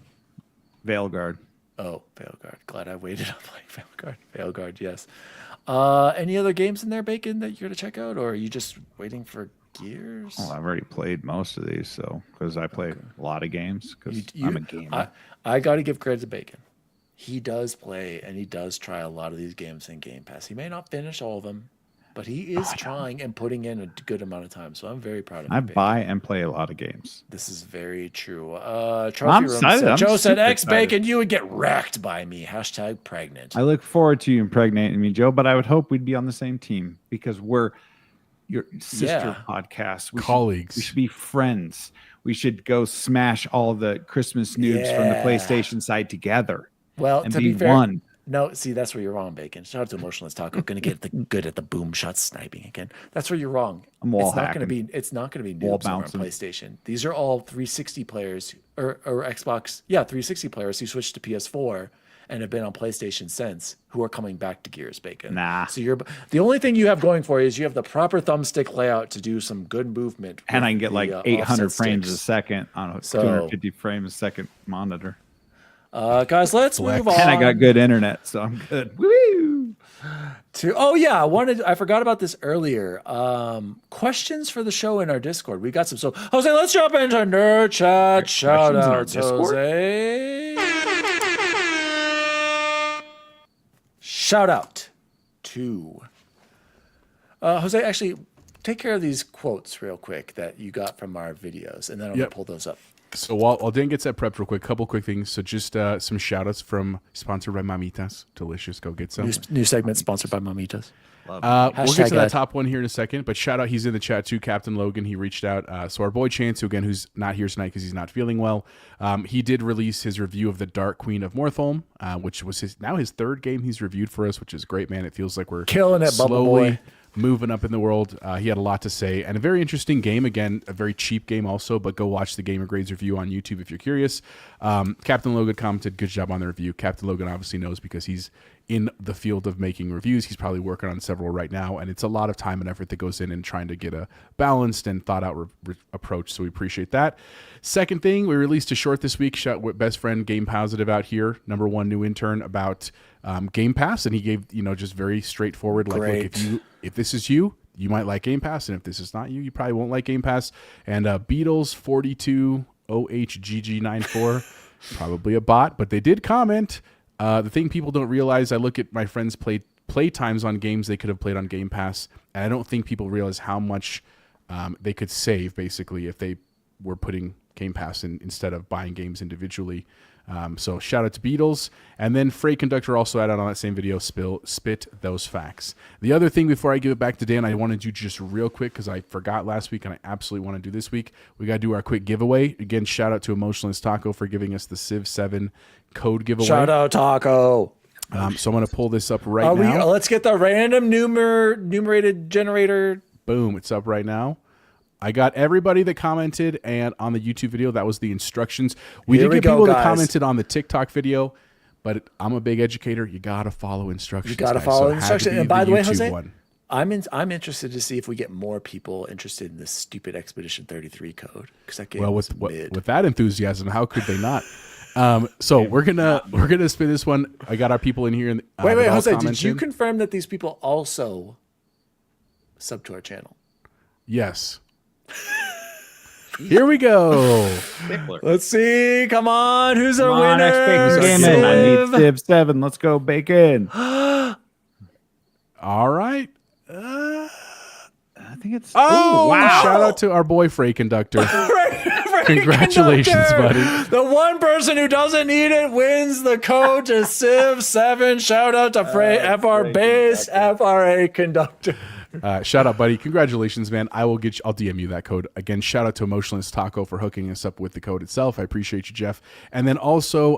Veilguard. Oh, Veilguard. Glad I waited on playing Veilguard. Veilguard, yes. Any other games in there, Bacon, that you're going to check out, or are you just waiting for Gears? Well, I've already played most of these, so because I play a lot of games because I'm a gamer. I got to give credit to Bacon. He does play and he does try a lot of these games in Game Pass. He may not finish all of them, but he is trying and putting in a good amount of time. So I'm very proud of him. I Bacon. buy and play a lot of games. This is very true. Trophy I'm Room excited. said, I'm Joe said, super X excited. Bacon, you would get wrecked by me. Hashtag pregnant. I look forward to you impregnating me, Joe, but I would hope we'd be on the same team because we're your sister Yeah. podcast. Colleagues. We should be friends. We should go smash all the Christmas noobs from the Yeah. PlayStation side together Well, and to be be fair, one. no, see, that's where you're wrong, Bacon. Shout out to Emotionless Taco. Going to get the good at the boom shot sniping again. That's where you're wrong. I'm wall It's not going to hacking. be. It's not going to be Wall noobs over on bouncing. PlayStation. These are all 360 players or Xbox. Yeah, 360 players who switched to PS4 and have been on PlayStation since who are coming back to Gears, Bacon. Nah. So the only thing you have going for you is you have the proper thumbstick layout to do some good movement. And I can get like 800 offset frames a sticks. second on a So- 250 frames a second monitor. Guys, let's move on. And I got good internet, so I'm good. Woo! I forgot about this earlier. Questions for the show in our Discord. We got some. So Jose, let's jump into nerd chat. Shout Questions in our out, Discord? Jose. Shout out to Jose. Actually, take care of these quotes real quick that you got from our videos, and then I'm Yep. gonna pull those up. So while Dan gets that prepped real quick, couple quick things. So just some shout outs from sponsored by Mamitas. Delicious. Go get some. New segment sponsored by Mamitas. We'll Hashtag get to that ad. top one here in a second, but shout out, he's in the chat too, Captain Logan. He reached out. So our boy Chance, who's not here tonight because he's not feeling well, he did release his review of the Dark Queen of Morthholm, which was his third game he's reviewed for us, which is great, man. It feels like we're Killing it, Bubble slowly Boy. moving up in the world. He had a lot to say, and a very interesting game. Again, a very cheap game also, but go watch the Gamer Grades review on YouTube if you're curious. Captain Logan commented, good job on the review. Captain Logan obviously knows because he's in the field of making reviews. He's probably working on several right now, and it's a lot of time and effort that goes in trying to get a balanced and thought out approach, so we appreciate that. Second thing, we released a short this week, shout with best friend Game Positive out here, #1 new intern, about Game Pass, and he gave just very straightforward, like, Great. look, if this is you might like Game Pass, and if this is not you probably won't like Game Pass. And Beatles 42OHGG94, probably a bot, but they did comment. The thing people don't realize, I look at my friends' play times on games they could have played on Game Pass, and I don't think people realize how much they could save basically if they were putting Game Pass in instead of buying games individually. So shout out to Beatles. And then Freight Conductor also added on that same video, spit those facts. The other thing before I give it back to Dan, I want to do just real quick because I forgot last week and I absolutely want to do this week. We got to do our quick giveaway. Again, shout out to Emotionless Taco for giving us the Civ 7 code giveaway. Shout out Taco. So I'm going to pull this up right now. Let's get the random numerated generator. Boom, it's up right now. I got everybody that commented, and on the YouTube video, that was the instructions. We Here did we get go, people that guys. commented on the TikTok video, but I'm a big educator. You got to follow instructions. You got to guys. follow So it had to instructions. be And by the way, YouTube Jose, one. I'm interested to see if we get more people interested in this stupid Expedition 33 code because that game Well, was with mid. that enthusiasm, how could they not? So we're gonna spin this one. I got our people in here. And Wait, that all Jose, did you commented. confirm that these people also sub to our channel? Yes. Here we go. Let's see. Come on. Who's our Come on, winner? X Bacon Gaming. I need Civ 7. Let's go, Bacon. All right. I think it's. Oh, wow. Shout out to our boy Freight Conductor. Congratulations, buddy. The one person who doesn't need it wins the code to Civ 7. Shout out to FR Base, FRA Conductor. Shout out, buddy. Congratulations, man. I'll DM you that code. Again, shout out to Emotionless Taco for hooking us up with the code itself. I appreciate you, Jeff. And then also,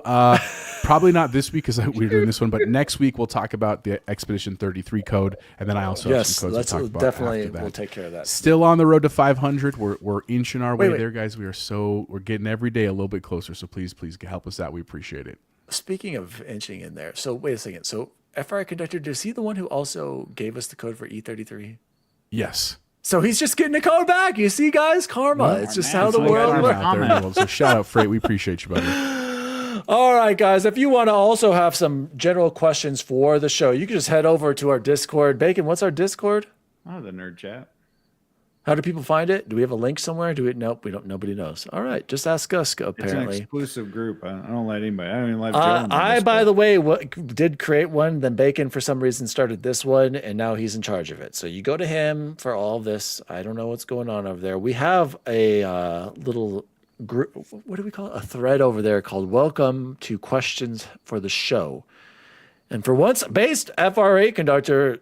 probably not this week because we're doing this one, but next week we'll talk about the Expedition 33 code. And then I also have some codes to talk about definitely after that. we'll take care of that. Still on the road to 500. We're inching our way Wait. there, guys. We're getting every day a little bit closer. So please help us out. We appreciate it. Speaking of inching in there, so wait a second. So FRA Conductor, is he the one who also gave us the code for E33? Yes. So he's just getting the code back. You see, guys, karma. It's just how the It's like world karma. works. Out there in the world. So shout out, Freight. We appreciate you, buddy. All right, guys. If you want to also have some general questions for the show, you can just head over to our Discord. Bacon, what's our Discord? Oh, the nerd chat. How do people find it? Do we have a link somewhere? Nope, we don't. Nobody knows. All right, just ask us. It's an Apparently, exclusive group. I don't let anybody. I don't even let Joe in I, this by group. the way, did create one. Then Bacon, for some reason, started this one, and now he's in charge of it. So you go to him for all this. I don't know what's going on over there. We have a little group. What do we call it? A thread over there called "Welcome to Questions for the Show." And for once, based FRA Conductor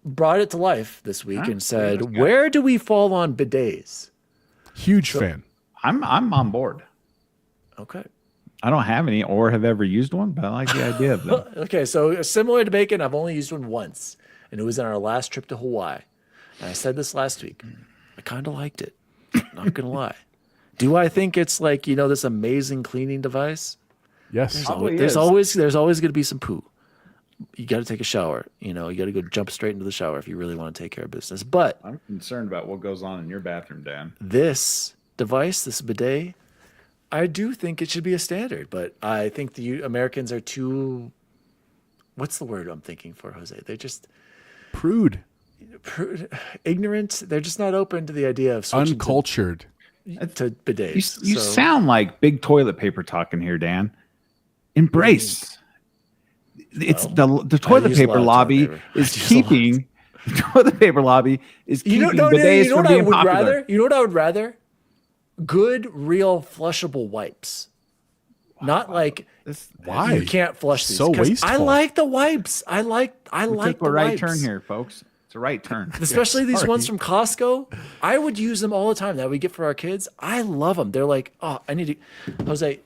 brought it to life this week and said, "Where do we fall on bidets?" Huge fan. I'm on board. Okay. I don't have any or have ever used one, but I like the idea of them. Okay, so similar to Bacon, I've only used one once, and it was on our last trip to Hawaii. And I said this last week. I kind of liked it. Not gonna lie. Do I think it's like this amazing cleaning device? Yes. Probably There's is. always going to be some poo. You got to take a shower. You got to go jump straight into the shower if you really want to take care of business. But I'm concerned about what goes on in your bathroom, Dan. this device, this bidet, I do think it should be a standard. But I think the Americans are too. What's the word I'm thinking for, Jose? They're just Prude. ignorant. They're just not open to the idea of switching Uncultured. to bidets. You So- sound like big toilet paper talking here, Dan. Embrace. It's the toilet use a paper lot of lobby toilet paper. is keeping the toilet paper lobby is keeping bidets from what I being would popular. rather? You know what I would rather? Good, real, flushable wipes. Not like Why? you can't flush these. So 'Cause wasteful. I like the wipes. I like We the took a right wipes. turn here, folks. It's a right turn. Especially these Sorry. ones from Costco. I would use them all the time that we get for our kids. I love them. They're like, oh, I need to. Jose,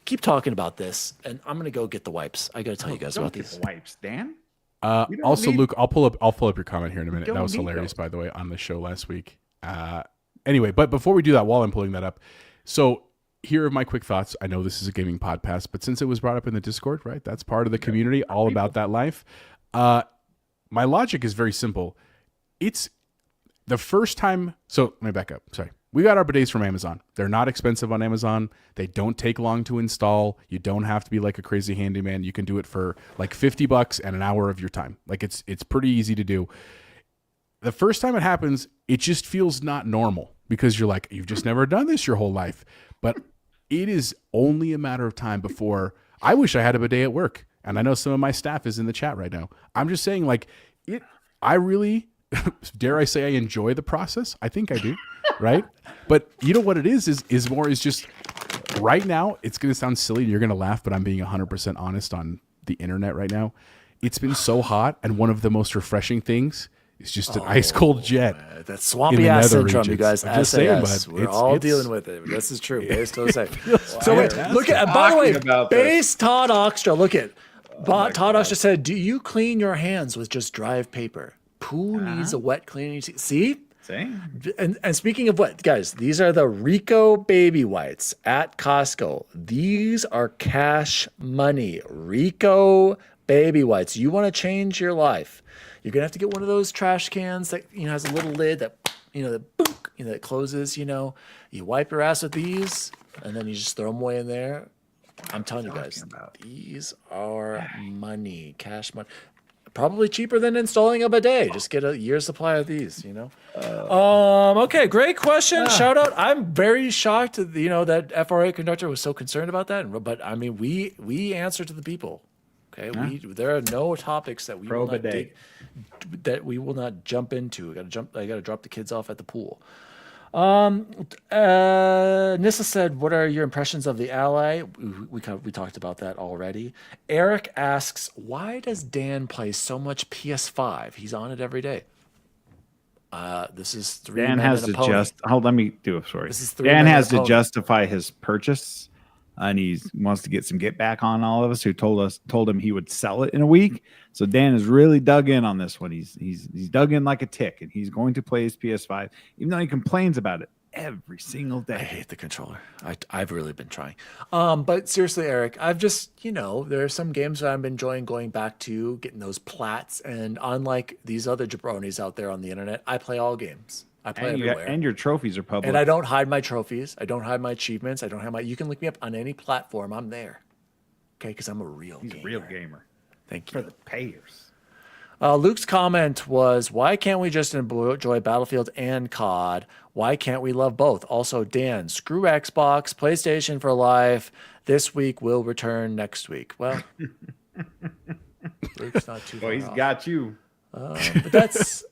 keep talking about this, and I'm gonna go get the wipes. I gotta tell you guys Don't about get these. the wipes, Dan. don't Also, need- Luke, I'll pull up your comment here in a minute. Don't That was need hilarious, those. by the way, on the show last week. Anyway, but before we do that, while I'm pulling that up, so here are my quick thoughts. I know this is a gaming podcast, but since it was brought up in the Discord, right? That's part of the community, all about that life. My logic is very simple. It's the first time. So let me back up. Sorry. We got our bidets from Amazon. They're not expensive on Amazon. They don't take long to install. You don't have to be like a crazy handyman. You can do it for like $50 and an hour of your time. Like it's pretty easy to do. The first time it happens, it just feels not normal because you're like, you've just never done this your whole life. But it is only a matter of time before I wish I had a bidet at work. And I know some of my staff is in the chat right now. I'm just saying, like, I really, dare I say, I enjoy the process. I think I do, right? But you know what it is just right now, it's going to sound silly and you're going to laugh, but I'm being 100% honest on the internet right now. It's been so hot, and one of the most refreshing things is just an ice cold jet. That in swampy the ass nether syndrome, you regions. guys. I'm just saying, SAS. bud, We're it's- all it's- dealing with it. This is true. Base totally safe. feels So wait, fantastic. look at. By the way, Talking about this. Base Todd Oxtra. Look at. Todd Oxtra said, "Do you clean your hands with just dry paper? Poo needs a wet cleaning." See. See? And speaking of what, guys, these are the Rico baby whites at Costco. These are cash money. Rico baby whites. You want to change your life? You're gonna have to get one of those trash cans that has a little lid that that boonk, that closes. You wipe your ass with these, and then you just throw them away in there. I'm telling you guys, these are money, cash money. Probably cheaper than installing a bidet. Just get a year's supply of these, Okay, great question. Shout out. I'm very shocked that FRA conductor was so concerned about that. But I mean, we answer to the people. Okay, there are no topics that we Pro will not bidet. that we will not jump into. I gotta drop the kids off at the pool. Nissa said, "What are your impressions of the Ally?" We talked about that already. Eric asks, "Why does Dan play so much PS5? He's on it every day." This is three. Dan men has and to a pony. let me do it. Sorry. This is three Dan men has and a to pony. justify his purchase, and he wants to get some get back on all of us who told him he would sell it in a week. So Dan has really dug in on this one. He's dug in like a tick, and he's going to play his PS5, even though he complains about it every single I day. hate the controller. I've really been trying. But seriously, Eric, I've just, there are some games that I'm enjoying going back to, getting those plats. And unlike these other jabronis out there on the internet, I play all games. I play everywhere. And your trophies are public. And I don't hide my trophies. I don't hide my achievements. You can look me up on any platform. I'm there. Okay, because I'm a real He's gamer. a real gamer Thank for you. the payers. Luke's comment was, why can't we just enjoy Battlefield and COD? Why can't we love both? Also, Dan, screw Xbox, PlayStation for life. This week will return next week. Well, Luke's not too far Well, he's off. got you. But that's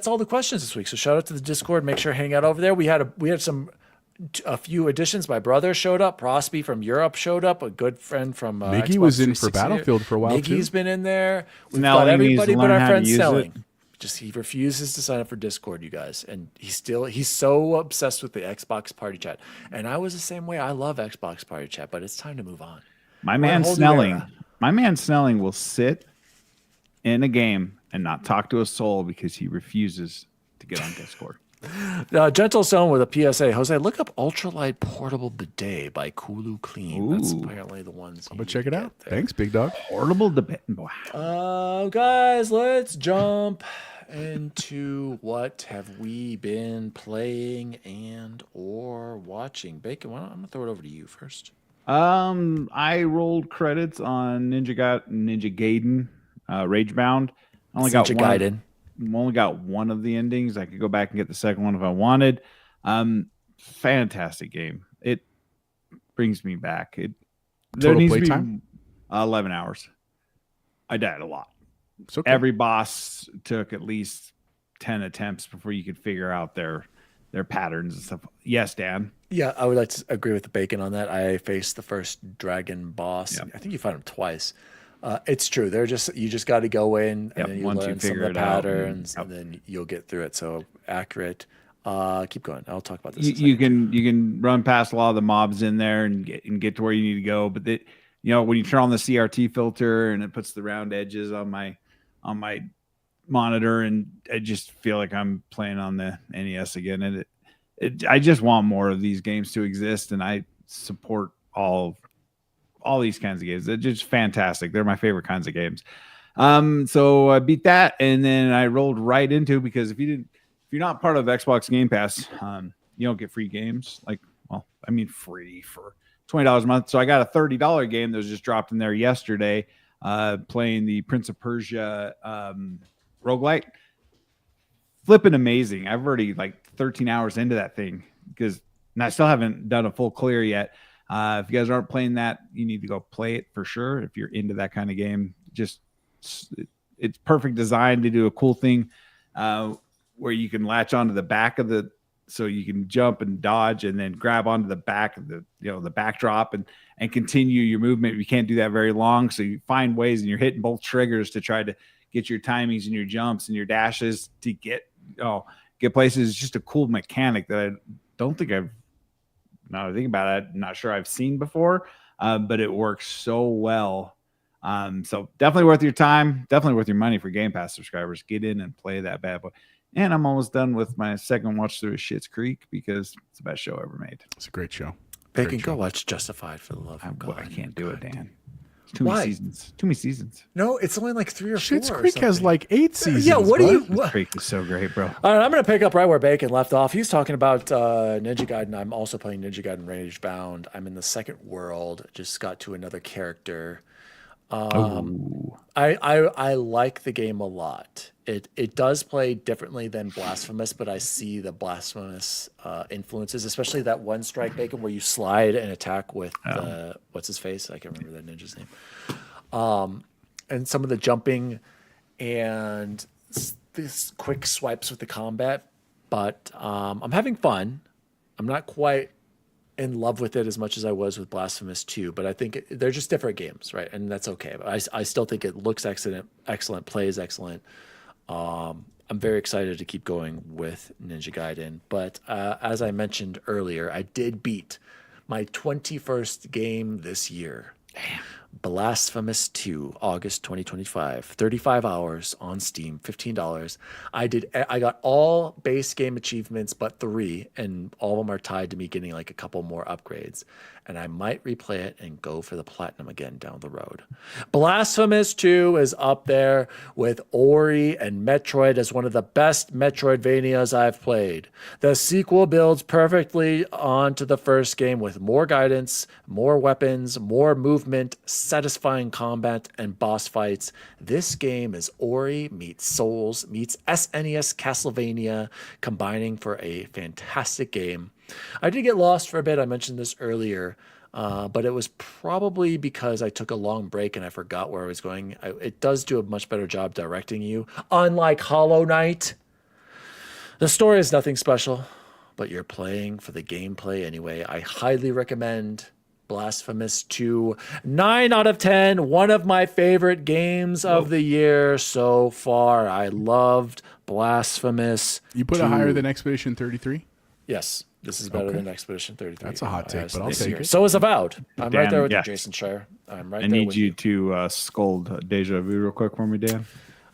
all the questions this week. So shout out to the Discord. Make sure to hang out over there. We had a few additions. My brother showed up. Prosby from Europe showed up. A good friend from Miggy Xbox was in for 360. Battlefield for a while, too. Miggy's been in there. We've Snelling got needs to everybody but learn our how to friend use Snelling. it. He refuses to sign up for Discord, you guys, and he's so obsessed with the Xbox Party Chat. And I was the same way. I love Xbox Party Chat, but it's time to move on. My man whole new Snelling. era. My man Snelling will sit in a game and not talk to a soul because he refuses to get on Discord. Gentle Stone with a PSA. Jose, look up Ultralight Portable Bidet by Kulu Clean. That's apparently the ones. I'm gonna check it out. Thanks, big dog. Portable debate. Wow. Guys, let's jump into what have we been playing and or watching. Bacon, I'm gonna throw it over to you first. I rolled credits on Ninja Gaiden, Ragebound. I only got Ninja one. Gaiden. Only got one of the endings. I could go back and get the second one if I wanted. Fantastic game. It brings me back. There Total needs play to be time? 11 hours. I died a lot. It's okay. Every boss took at least 10 attempts before you could figure out their patterns and stuff. Yes, Dan. Yeah, I would like to agree with the Bacon on that. I faced the first dragon boss. Yep. I think you fight him twice. It's true. You just got to go in and then you once you learn some of figure the it out, patterns, yep. and then you'll get through it. So accurate. Keep going. I'll talk about this. You can run past a lot of the mobs in there and get to where you need to go. But when you turn on the CRT filter and it puts the round edges on my monitor, and I just feel like I'm playing on the NES again. And I just want more of these games to exist, and I support all these kinds of games. They're just fantastic. They're my favorite kinds of games. So I beat that, and then I rolled right into, because if you're not part of Xbox Game Pass, you don't get free games. Free for $20 a month. So I got a $30 game that was just dropped in there yesterday, playing the Prince of Persia roguelite. Flipping amazing. I've already 13 hours into that thing, and I still haven't done a full clear yet. If you guys aren't playing that, you need to go play it for sure. If you're into that kind of game, it's perfect design to do a cool thing where you can latch onto the back of so you can jump and dodge and then grab onto the back of the backdrop and continue your movement. You can't do that very long. So you find ways, and you're hitting both triggers to try to get your timings and your jumps and your dashes to get places. It's just a cool mechanic that I don't think now that I think about it, I'm not sure I've seen before, but it works so well. So definitely worth your time, definitely worth your money for Game Pass subscribers. Get in and play that bad boy. And I'm almost done with my second watch through of Schitt's Creek, because it's the best show ever made. It's a great show. Bacon, go watch Justified, for the love of God. I can't do it, Dan. It's too many seasons. Too many seasons. No, it's only 3 or 4. Schitt's Creek has 8 seasons. Yeah, Schitt's Creek is so great, bro. All right, I'm going to pick up right where Bacon left off. He's talking about Ninja Gaiden. I'm also playing Ninja Gaiden Ragebound. I'm in the second world. Just got to another character. I like the game a lot. It does play differently than Blasphemous, but I see the Blasphemous influences, especially that one strike, Bacon, where you slide and attack with what's his face? I can't remember that ninja's name. And some of the jumping and these quick swipes with the combat. But I'm having fun. I'm not quite in love with it as much as I was with Blasphemous 2, but I think they're just different games, right? And that's okay. But I still think it looks excellent, plays excellent. I'm very excited to keep going with Ninja Gaiden. But as I mentioned earlier, I did beat my 21st game this year. Damn. Blasphemous 2, August 2025, 35 hours on Steam, $15. I got all base game achievements but 3, and all of them are tied to me getting a couple more upgrades. And I might replay it and go for the platinum again down the road. Blasphemous 2 is up there with Ori and Metroid as one of the best Metroidvanias I've played. The sequel builds perfectly onto the first game with more guidance, more weapons, more movement, satisfying combat, and boss fights. This game is Ori meets Souls meets SNES Castlevania, combining for a fantastic game. I did get lost for a bit. I mentioned this earlier, but it was probably because I took a long break and I forgot where I was going. It does do a much better job directing you, unlike Hollow Knight. The story is nothing special, but you're playing for the gameplay anyway. I highly recommend Blasphemous 2. 9 out of 10. One of my favorite games of the year so far. I loved Blasphemous. You put 2. it higher than Expedition 33? Yes. This is better than Expedition 33. That's a hot take, but I'll take it. So is Avowed. I'm right there with yes. you, Jason Shire. I'm right I there need with you to scold Deja Vu real quick for me, Dan.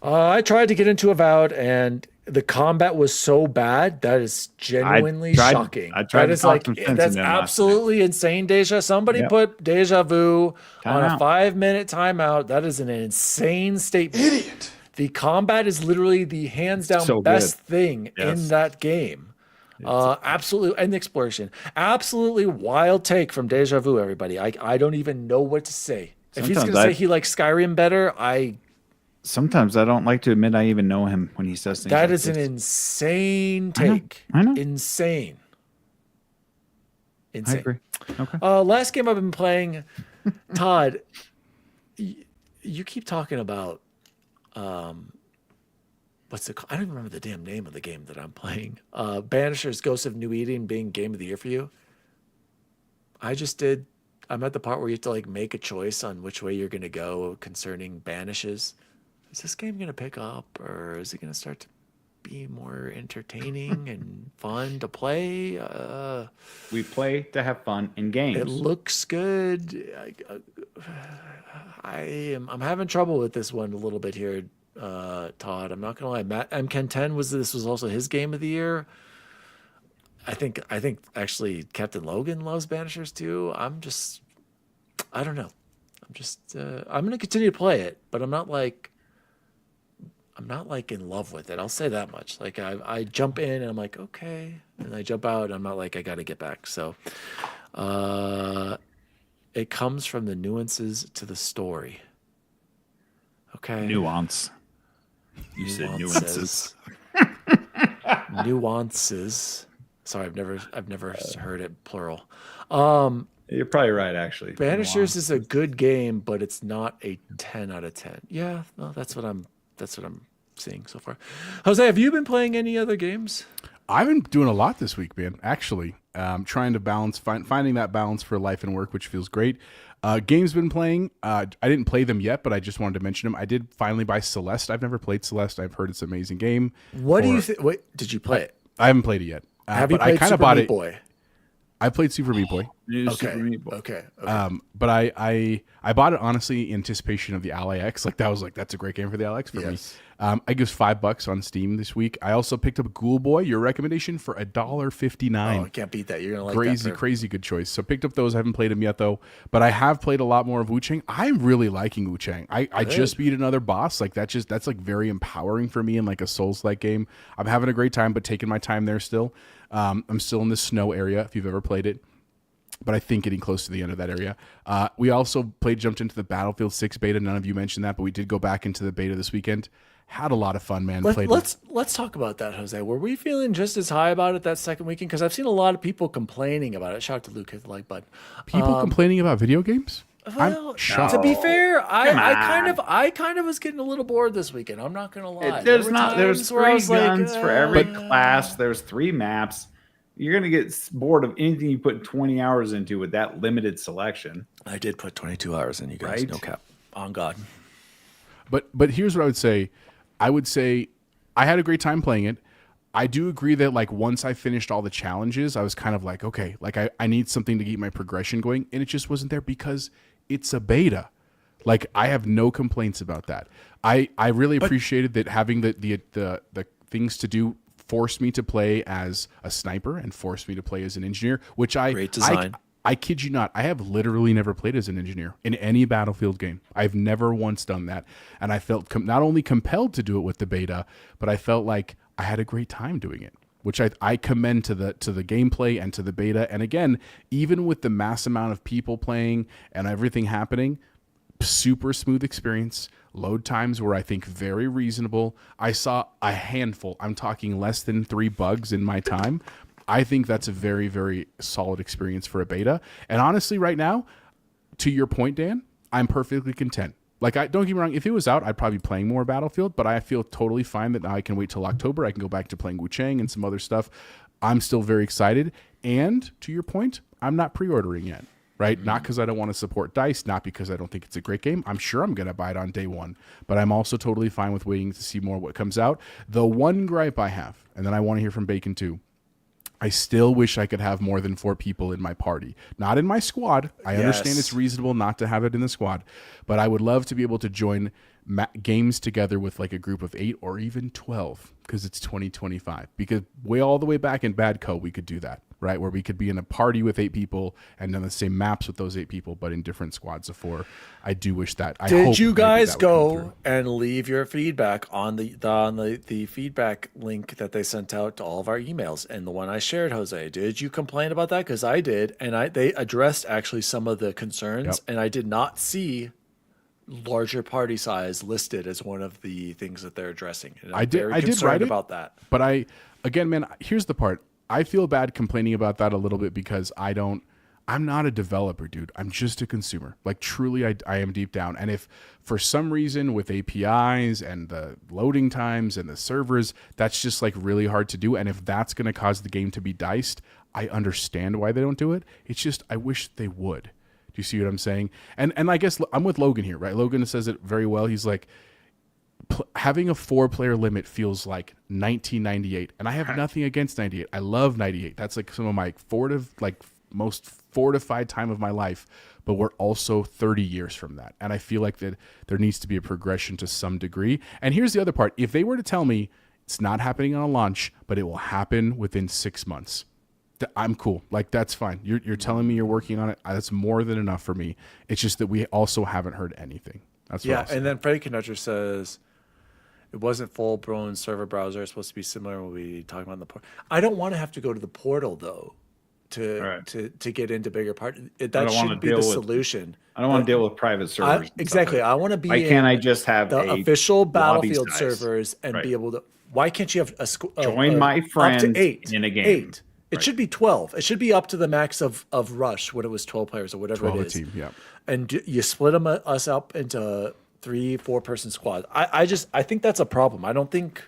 I tried to get into Avowed, and the combat was so bad that is genuinely shocking. I tried That to is talk like some sense that's into him last absolutely insane. Deja, somebody Yep. put Deja Vu on a Timeout. 5-minute timeout. That is an insane statement. Idiot. The combat is literally the hands down So best good. thing Yes. in that game. Absolutely, and the exploration. Absolutely wild take from Deja Vu, everybody. I don't even know what to say. If he's Sometimes gonna say he likes Skyrim better, Sometimes I don't like to admit I even know him when he says things that like is this. an insane I know, take. I know. Insane. I Insane. agree. Okay. Last game I've been playing, Todd. You keep talking about what's it called? I don't even remember the damn name of the game that I'm playing. Banisher's Ghost of New Eden being game of the year for you. I'm at the part where you have to like make a choice on which way you're gonna go concerning banishes. Is this game gonna pick up, or is it gonna start to be more entertaining and fun to play? We play to have fun in games. It looks good. I'm having trouble with this one a little bit here, Todd. I'm not gonna lie. Matt M10 this was also his game of the year. I think actually Captain Logan loves Banishers too. I don't know. I'm gonna continue to play it, but I'm not like in love with it. I'll say that much. Like I jump in and I'm like, okay, and I jump out and I'm not like I got to get back. So, it comes from the nuances to the story. Okay. Nuance. You said nuances. Nuances. Sorry, I've never heard it plural. You're probably right, actually. Banishers is a good game, but it's not a 10 out of 10. Yeah, well, that's what I'm seeing so far. Jose, have you been playing any other games? I've been doing a lot this week, man. Actually, trying to balance, finding that balance for life and work, which feels great. Games been playing. I didn't play them yet, but I just wanted to mention them. I did finally buy Celeste. I've never played Celeste. I've heard it's an amazing game. What do you think? Wait, did you play it? I haven't played it yet. Have you but played I kind Super of bought Meat it. Boy? I played Super Meat Boy. Okay. But I bought it honestly in anticipation of the Ally X. Like that's a great game for the Ally X for me. I give $5 on Steam this week. I also picked up Ghoul Boy, your recommendation, for $1.59. Oh, I can't beat that. You're gonna like that. Crazy good choice. So picked up those. I haven't played them yet though, but I have played a lot more of Wu Chang. I'm really liking Wu Chang. I just beat another boss. Like that's like very empowering for me in like a Souls-like game. I'm having a great time, but taking my time there still. I'm still in the snow area if you've ever played it, but I think getting close to the end of that area. We also jumped into the Battlefield 6 beta. None of you mentioned that, but we did go back into the beta this weekend. Had a lot of fun, man. Let's talk about that, Jose. Were we feeling just as high about it that second weekend? Because I've seen a lot of people complaining about it. Shout out to Luke, hit the like button. People complaining about video games? Well, I'm shocked. to be fair, I kind of was getting a little bored this weekend. I'm not gonna lie. There's times where I three was like, guns for every class. There's 3 maps. You're gonna get bored of anything you put 20 hours into with that limited selection. I did put 22 hours in, you guys. Right? No cap. On God. But here's what I would say. I would say I had a great time playing it. I do agree that like once I finished all the challenges, I was kind of like, okay, like I need something to keep my progression going, and it just wasn't there because it's a beta. Like I have no complaints about that. I really appreciated that having the things to do forced me to play as a sniper and forced me to play as an engineer, which Great design. I kid you not, I have literally never played as an engineer in any Battlefield game. I've never once done that. And I felt not only compelled to do it with the beta, but I felt like I had a great time doing it, which I commend to the gameplay and to the beta. And again, even with the mass amount of people playing and everything happening, super smooth experience. Load times were, I think, very reasonable. I saw a handful. I'm talking less than 3 bugs in my time. I think that's a very, very solid experience for a beta. And honestly, right now, to your point, Dan, I'm perfectly content. Like, don't get me wrong, if it was out, I'd probably be playing more Battlefield, but I feel totally fine that now I can wait till October. I can go back to playing Wu Chang and some other stuff. I'm still very excited. And to your point, I'm not pre-ordering yet, right? Not because I don't want to support DICE, not because I don't think it's a great game. I'm sure I'm going to buy it on day one, but I'm also totally fine with waiting to see more what comes out. The one gripe I have, and then I want to hear from Bacon too, I still wish I could have more than 4 people in my party. Not in my squad. I understand it's reasonable not to have it in the squad, but I would love to be able to join games together with like a group of 8 or even 12 because it's 2025. Because all the way back in Bad Co, we could do that, right? Where we could be in a party with 8 people and then the same maps with those 8 people, but in different squads of 4. I do wish that. Did you guys go and leave your feedback on the feedback link that they sent out to all of our emails and the one I shared, Jose? Did you complain about that? Because I did, and they addressed actually some of the concerns, and I did not see larger party size listed as one of the things that they're addressing. And I did write about that. But again, man, here's the part. I feel bad complaining about that a little bit because I'm not a developer, dude. I'm just a consumer. Like truly, I am deep down. And if for some reason with APIs and the loading times and the servers, that's just like really hard to do. And if that's going to cause the game to be diced, I understand why they don't do it. It's just, I wish they would. Do you see what I'm saying? And I guess I'm with Logan here, right? Logan says it very well. He's like, having a 4-player limit feels like 1998. And I have nothing against 98. I love 98. That's like some of my most fortified time of my life, but we're also 30 years from that. And I feel like that there needs to be a progression to some degree. And here's the other part. If they were to tell me it's not happening on a launch, but it will happen within 6 months, I'm cool. Like, that's fine. You're telling me you're working on it. That's more than enough for me. It's just that we also haven't heard anything. That's what and then Freddie Conundrum says it wasn't full-blown server browser. It's supposed to be similar when we talk about the portal. I don't want to have to go to the portal though to get into bigger part. That shouldn't be the solution. I don't want to deal with private servers. Exactly. I want to be. Why can't I just have the official Battlefield servers and be able to? Why can't you have join my friends up to 8 in a game? 8. It should be 12. It should be up to the max of Rush when it was 12 players or whatever it is. 12 a team, yeah. And you split us up into 3-4 person squads. I think that's a problem. I don't think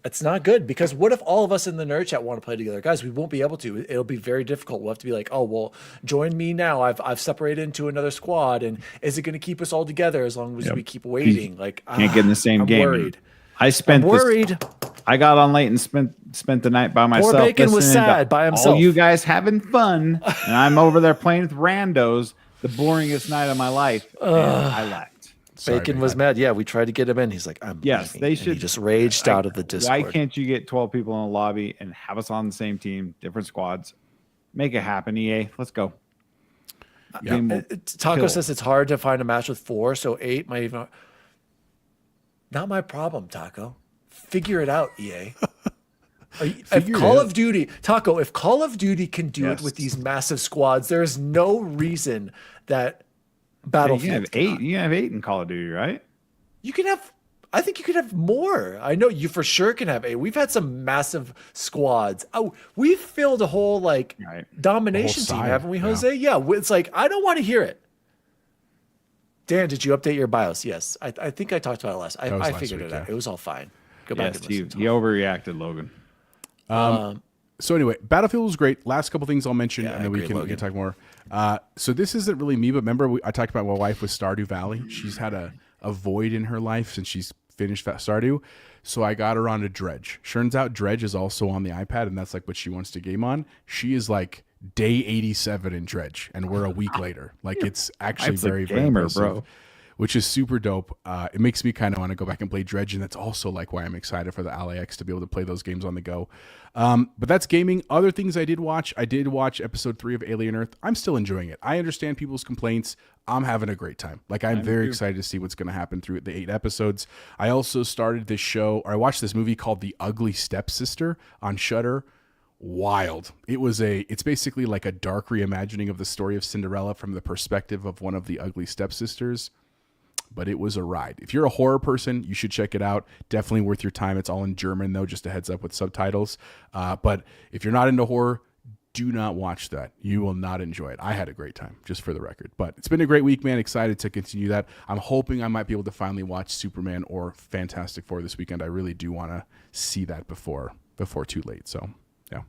it's not good because what if all of us in the nerd chat want to play together? Guys, we won't be able to. It'll be very difficult. We'll have to be like, oh, well, join me now. I've separated into another squad. And is it going to keep us all together as long as we keep waiting? Like, can't get in the same I'm game. Worried. I'm worried. I got on late and spent the night by myself. Poor Bacon was sad by himself. All you guys having fun, and I'm over there playing with randos. The boringest night of my life. And I left. Bacon was mad. Yeah, we tried to get him in. He's like, I'm yes, leaving. they should. And he just raged out of the Discord. Why can't you get 12 people in a lobby and have us on the same team, different squads? Make it happen, EA. Let's go. Taco says it's hard to find a match with 4, so 8 might even. Not my problem, Taco. Figure it out, EA. If Call of Duty can do it with these massive squads, there is no reason that Battlefield. You have 8. You have 8 in Call of Duty, right? You can have. I think you could have more. I know you for sure can have 8. We've had some massive squads. Oh, we've filled a whole domination team, haven't we, Jose? Yeah. It's like I don't want to hear it. Dan, did you update your BIOS? Yes. I think I talked about it last. I figured it out. It was all fine. Go back and listen. He overreacted, Logan. So anyway, Battlefield was great. Last couple things I'll mention, and then we can talk more. So this isn't really me, but remember I talked about my wife with Stardew Valley. She's had a void in her life since she's finished Stardew. So I got her on to Dredge. Turns out Dredge is also on the iPad, and that's like what she wants to game on. She is like day 87 in Dredge, and we're a week later. Like it's actually very, very impressive, bro. Which is super dope. It makes me kind of want to go back and play Dredge, and that's also like why I'm excited for the LAX to be able to play those games on the go. But that's gaming. Other things I did watch episode 3 of Alien Earth. I'm still enjoying it. I understand people's complaints. I'm having a great time. Like I'm very excited to see what's going to happen through the 8 episodes. I also started this show, or I watched this movie called The Ugly Stepsister on Shudder. Wild. It's basically like a dark reimagining of the story of Cinderella from the perspective of one of the ugly stepsisters. But it was a ride. If you're a horror person, you should check it out. Definitely worth your time. It's all in German, though, just a heads up with subtitles. But if you're not into horror, do not watch that. You will not enjoy it. I had a great time, just for the record. But it's been a great week, man. Excited to continue that. I'm hoping I might be able to finally watch Superman or Fantastic Four this weekend. I really do want to see that before too late. So, yeah.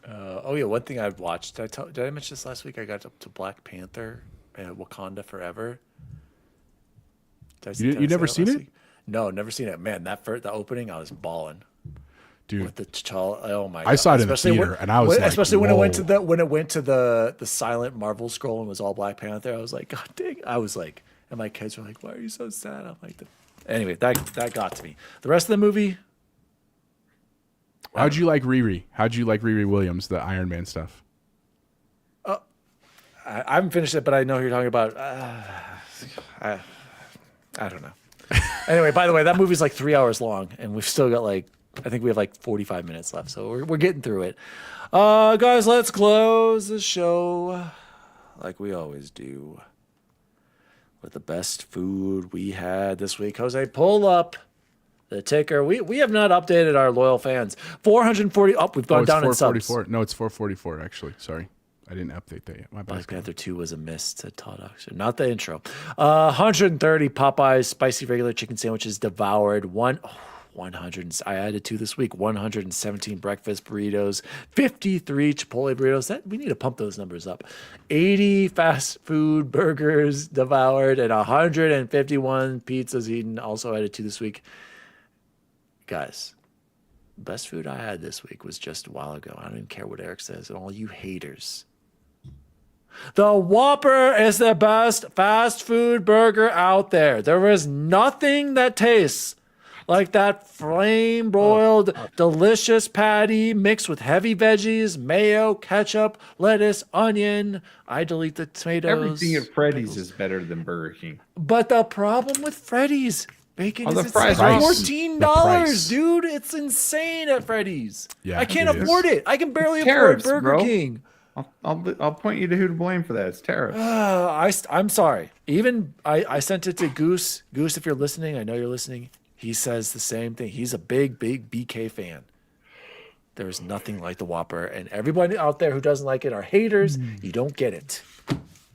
One thing I've watched. Did I mention this last week? I got up to Black Panther and Wakanda Forever. You never seen it? No, never seen it. Man, the opening, I was balling. Dude. with the T'Challa. Oh my god! I saw it in the Especially theater, and I was like, especially when it went to whoa. the silent Marvel scroll and was all Black Panther. I was like, God dang! I was like, and my kids were like, "Why are you so sad?" I'm like, anyway, that got to me. The rest of the movie, How'd you like Riri? How'd you like Riri Williams, the Iron Man stuff? I haven't finished it, but I know who you're talking about. I don't know. Anyway, by the way, that movie's like 3 hours long, and we've still got I think we have like 45 minutes left, so we're getting through it. Guys, let's close the show like we always do with the best food we had this week. Jose, pull up the ticker. We have not updated our loyal fans. 440. Oh, we've gone down in subs. No, it's 444 actually. Sorry. I didn't update that yet. My bad. Black Panther 2 was a miss, said Todd Oxford. Not the intro. 130 Popeyes spicy regular chicken sandwiches devoured. 100. I added 2 this week. 117 breakfast burritos. 53 Chipotle burritos. We need to pump those numbers up. 80 fast food burgers devoured, and 151 pizzas eaten. Also added 2 this week. Guys, best food I had this week was just a while ago. I don't even care what Eric says. And all you haters. The Whopper is the best fast food burger out there. There is nothing that tastes like that flame broiled, delicious patty mixed with heavy veggies, mayo, ketchup, lettuce, onion. I delete the tomatoes. Everything at Freddy's is better than Burger King. But the problem with Freddy's bacon Oh, is the it's fries like are awesome. $14, The price. dude. It's insane at Freddy's. Yeah, I can't it is. afford it. I can barely afford Tariffs, Burger bro. King. I'll point you to who to blame for that. It's tariffs. I'm sorry. Even I sent it to Goose. Goose, if you're listening, I know you're listening. He says the same thing. He's a big BK fan. There is nothing like the Whopper, and everybody out there who doesn't like it are haters. You don't get it.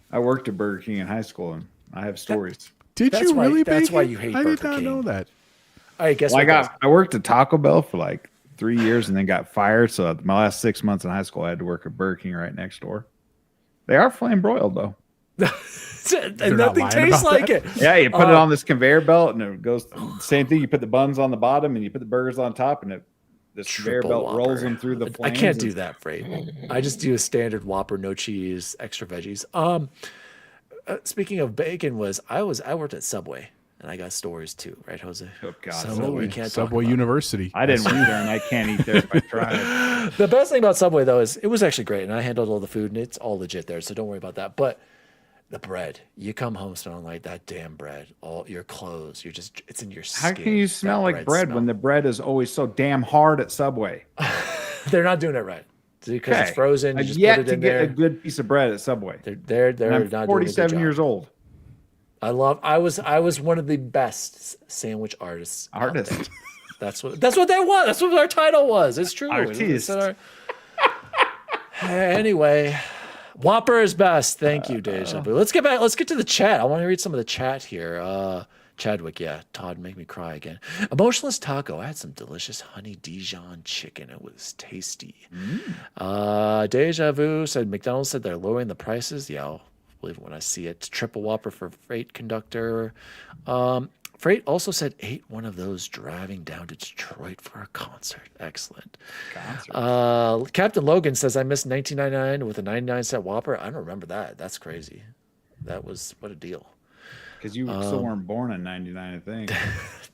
I worked at Burger King in high school, and I have stories. Did That's you why- really? that's Bacon? why you hate I did Burger not King. know that. All right, guess Well, what? I worked at Taco Bell for like 3 years, and then got fired. So my last 6 months in high school, I had to work at Burger King right next door. They are flame broiled though. And not nothing lying tastes about like that? it. Yeah, you put it on this conveyor belt, and it goes same thing. You put the buns on the bottom, and you put the burgers on top, and this conveyor Triple belt Whopper. rolls them through the I flames. can't do that, Freight. I just do a standard Whopper, no cheese, extra veggies. Speaking of bacon, I worked at Subway, and I got stories too, right, Jose? Oh, God, Subway, we can't talk Subway about. University. I didn't work there, and I can't eat there if I tried. The best thing about Subway though is it was actually great, and I handled all the food, and it's all legit there, so don't worry about that. But the bread, you come home smelling like that damn bread. All your clothes, it's in your skin. How can you smell That like bread when the bread is always so damn hard at Subway? They're not doing it right because it's frozen. You I've just yet put it to in get there. a good piece of bread at Subway. They're And not I'm doing a good 47 job. years old. I was one of the best sandwich artists. out there. Artist. That's what that was. That's what our title was. It's true. Artiste. Anyway, Whopper is best. Thank you, Deja Vu. Let's get back. Let's get to the chat. I want to read some of the chat here. Chadwick, yeah. Todd, make me cry again. Emotionless Taco. I had some delicious honey Dijon chicken. It was tasty. Deja Vu said McDonald's said they're lowering the prices. Yeah, I'll believe it when I see it. Triple Whopper for Freight Conductor. Freight also said ate one of those driving down to Detroit for a concert. Excellent. Captain Logan says I missed 1999 with a 99-cent Whopper. I don't remember that. That's crazy. That was what a deal. Because you still weren't born in 99, I think.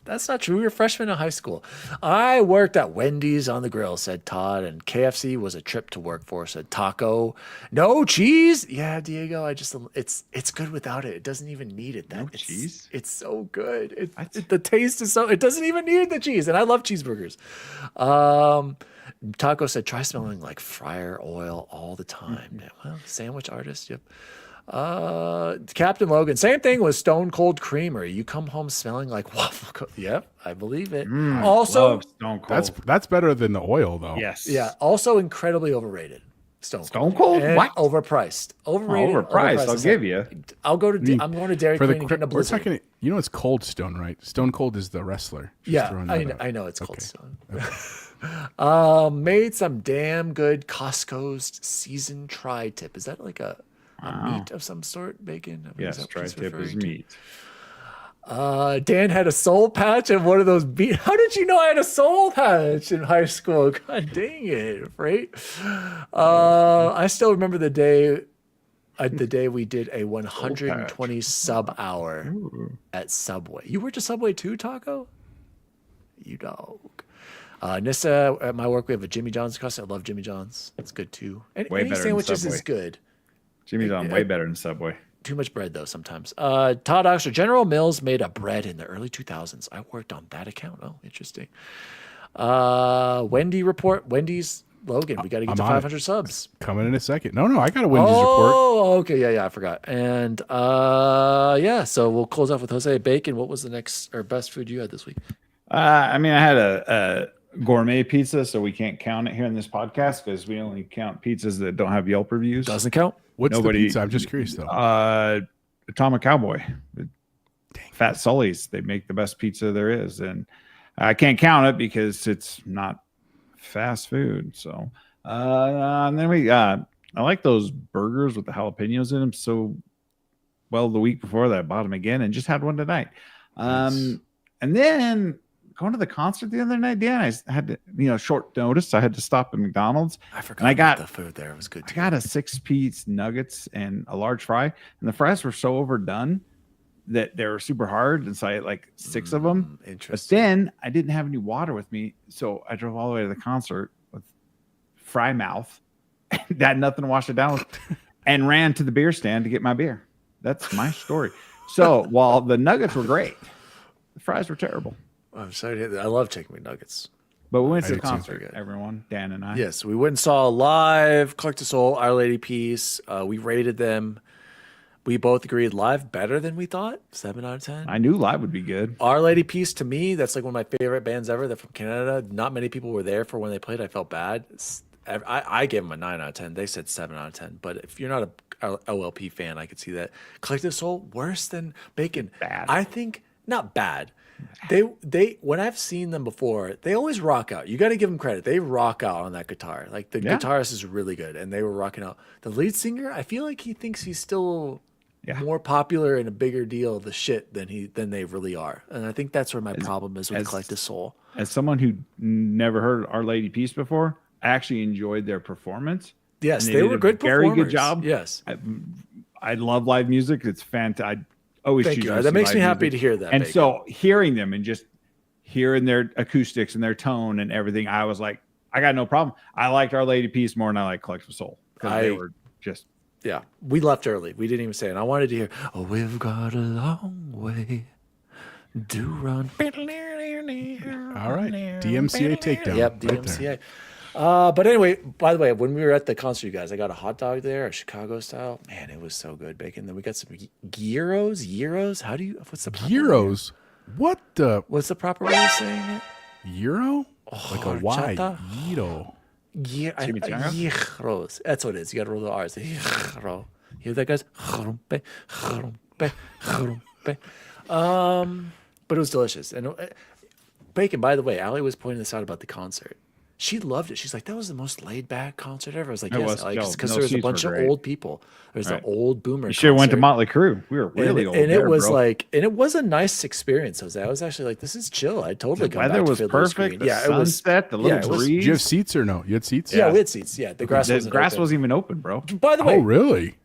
That's not true. We were freshmen in high school. I worked at Wendy's on the grill, said Todd, and KFC was a trip to work for, said Taco. No cheese? Yeah, Diego, it's good without it. It doesn't even need it. Cheese? It's so good. The taste is it doesn't even need the cheese, and I love cheeseburgers. Taco said, try smelling like fryer oil all the time. Yeah, well, sandwich artist, yep. Captain Logan, same thing with Stone Cold Creamery. You come home smelling like waffle. Yep, I believe it. Also, Love Stone Cold. That's better than the oil though. Yes. yeah, also incredibly overrated. Stone Cold? And What? overpriced. Overrated. Overpriced, I'll give you. I'll go to. I'm going to Dairy For Queen and getting a we're Blizzard. talking. You know it's Cold Stone, right? Stone Cold is the wrestler. Just Yeah, throwing that out. I know it's Cold Okay. Stone. Made some damn good Costco's seasoned tri-tip. Is that like a meat of some sort? Bacon? I mean, is Yes, that what he's tri-tip is referring to? meat. Dan had a soul patch and one of those How did you know I had a soul patch in high school? God dang it, right? I still remember the day we did a 120 sub hour at Subway. You worked at Subway too, Taco? You dog. Nissa, at my work, we have a Jimmy John's customer. I love Jimmy John's. It's good too. Way Any better than sandwiches Subway. is good. Jimmy John, way better than Subway. Too much bread though sometimes. Todd Oxford, General Mills made a bread in the early 2000s. I worked on that account. Oh, interesting. Wendy's Logan. We got to get to 500 subs. Coming in a second. No, I got a Wendy's report. Oh, okay. Yeah, I forgot. And yeah, so we'll close off with Jose Bacon. What was the next or best food you had this week? I mean, I had a gourmet pizza, so we can't count it here in this podcast because we only count pizzas that don't have Yelp reviews. Doesn't count. What's the pizza? I'm just curious though. Atomic Cowboy. Fat Sully's. They make the best pizza there is, and I can't count it because it's not fast food. So, and then I like those burgers with the jalapenos in them. So, well, the week before that, I bought them again and just had one tonight. Nice. And then going to the concert the other night, Dan, I had to, short notice. I had to stop at McDonald's. I forgot about the food there. It was good too. I got a 6-piece nuggets and a large fry, and the fries were so overdone that they were super hard. And so I had like 6 of them. Interesting. But then I didn't have any water with me. So I drove all the way to the concert with fry mouth, had nothing to wash it down with, and ran to the beer stand to get my beer. That's my story. So while the nuggets were great, the fries were terrible. I'm sorry. I love chicken McNuggets. But we went to the did too. concert, everyone, Dan and I. Yes, we went and saw live Clark to Soul, Our Lady Peace. We rated them. We both agreed live better than we thought. 7 out of 10. I knew live would be good. Our Lady Peace, to me, that's like one of my favorite bands ever. They're from Canada. Not many people were there for when they played. I felt bad. I gave them a 9 out of 10. They said 7 out of 10. But if you're not a OLP fan, I could see that. Collective Soul, worse than Bacon. Bad. I think, not bad. They when I've seen them before, they always rock out. You got to give them credit. They rock out on that guitar. Like the guitarist is really good, and they were rocking out. The lead singer, I feel like he thinks he's still more popular and a bigger deal of the shit than they really are. And I think that's where my problem is with Collective Soul. As someone who never heard Our Lady Peace before, I actually enjoyed their performance. Yes, they were good performers. Very good job. Yes, I love live music. It's fantastic. Always thank you. That makes me happy to hear that. And Bacon. so hearing them and just hearing their acoustics and their tone and everything, I was like, I got no problem. I liked Our Lady Peace more than I like Collective Soul because they were just. Yeah, we left early. We didn't even say it. And I wanted to hear, oh, we've got a long way to run. All right. DMCA takedown. Yep, DMCA. But anyway, by the way, when we were at the concert, you guys, I got a hot dog there, a Chicago style. Man, it was so good, Bacon. Then we got some gyros. What's the proper Gyros? What the? What's the proper way of saying it? Euro? Like a Y. horchata? Gyro. Gyros. That's what it is. You got to roll the R's. Gyro. You hear that, guys? But it was delicious. And Bacon, by the way, Allie was pointing this out about the concert. She loved it. She's like, that was the most laid back concert ever. I was like, yes, because there was a bunch of old people. There's the old boomer. You should have went to Motley Crue. We were really old. And it was like, and it was a nice experience, Jose. I was actually like, this is chill. I totally come back to weather was Fiddler's perfect. Green. Yeah, it was sunset, the little breeze. Did you have seats or no? You had seats? Yeah, we had seats. Yeah, the grass wasn't even open, bro. By the way, oh really?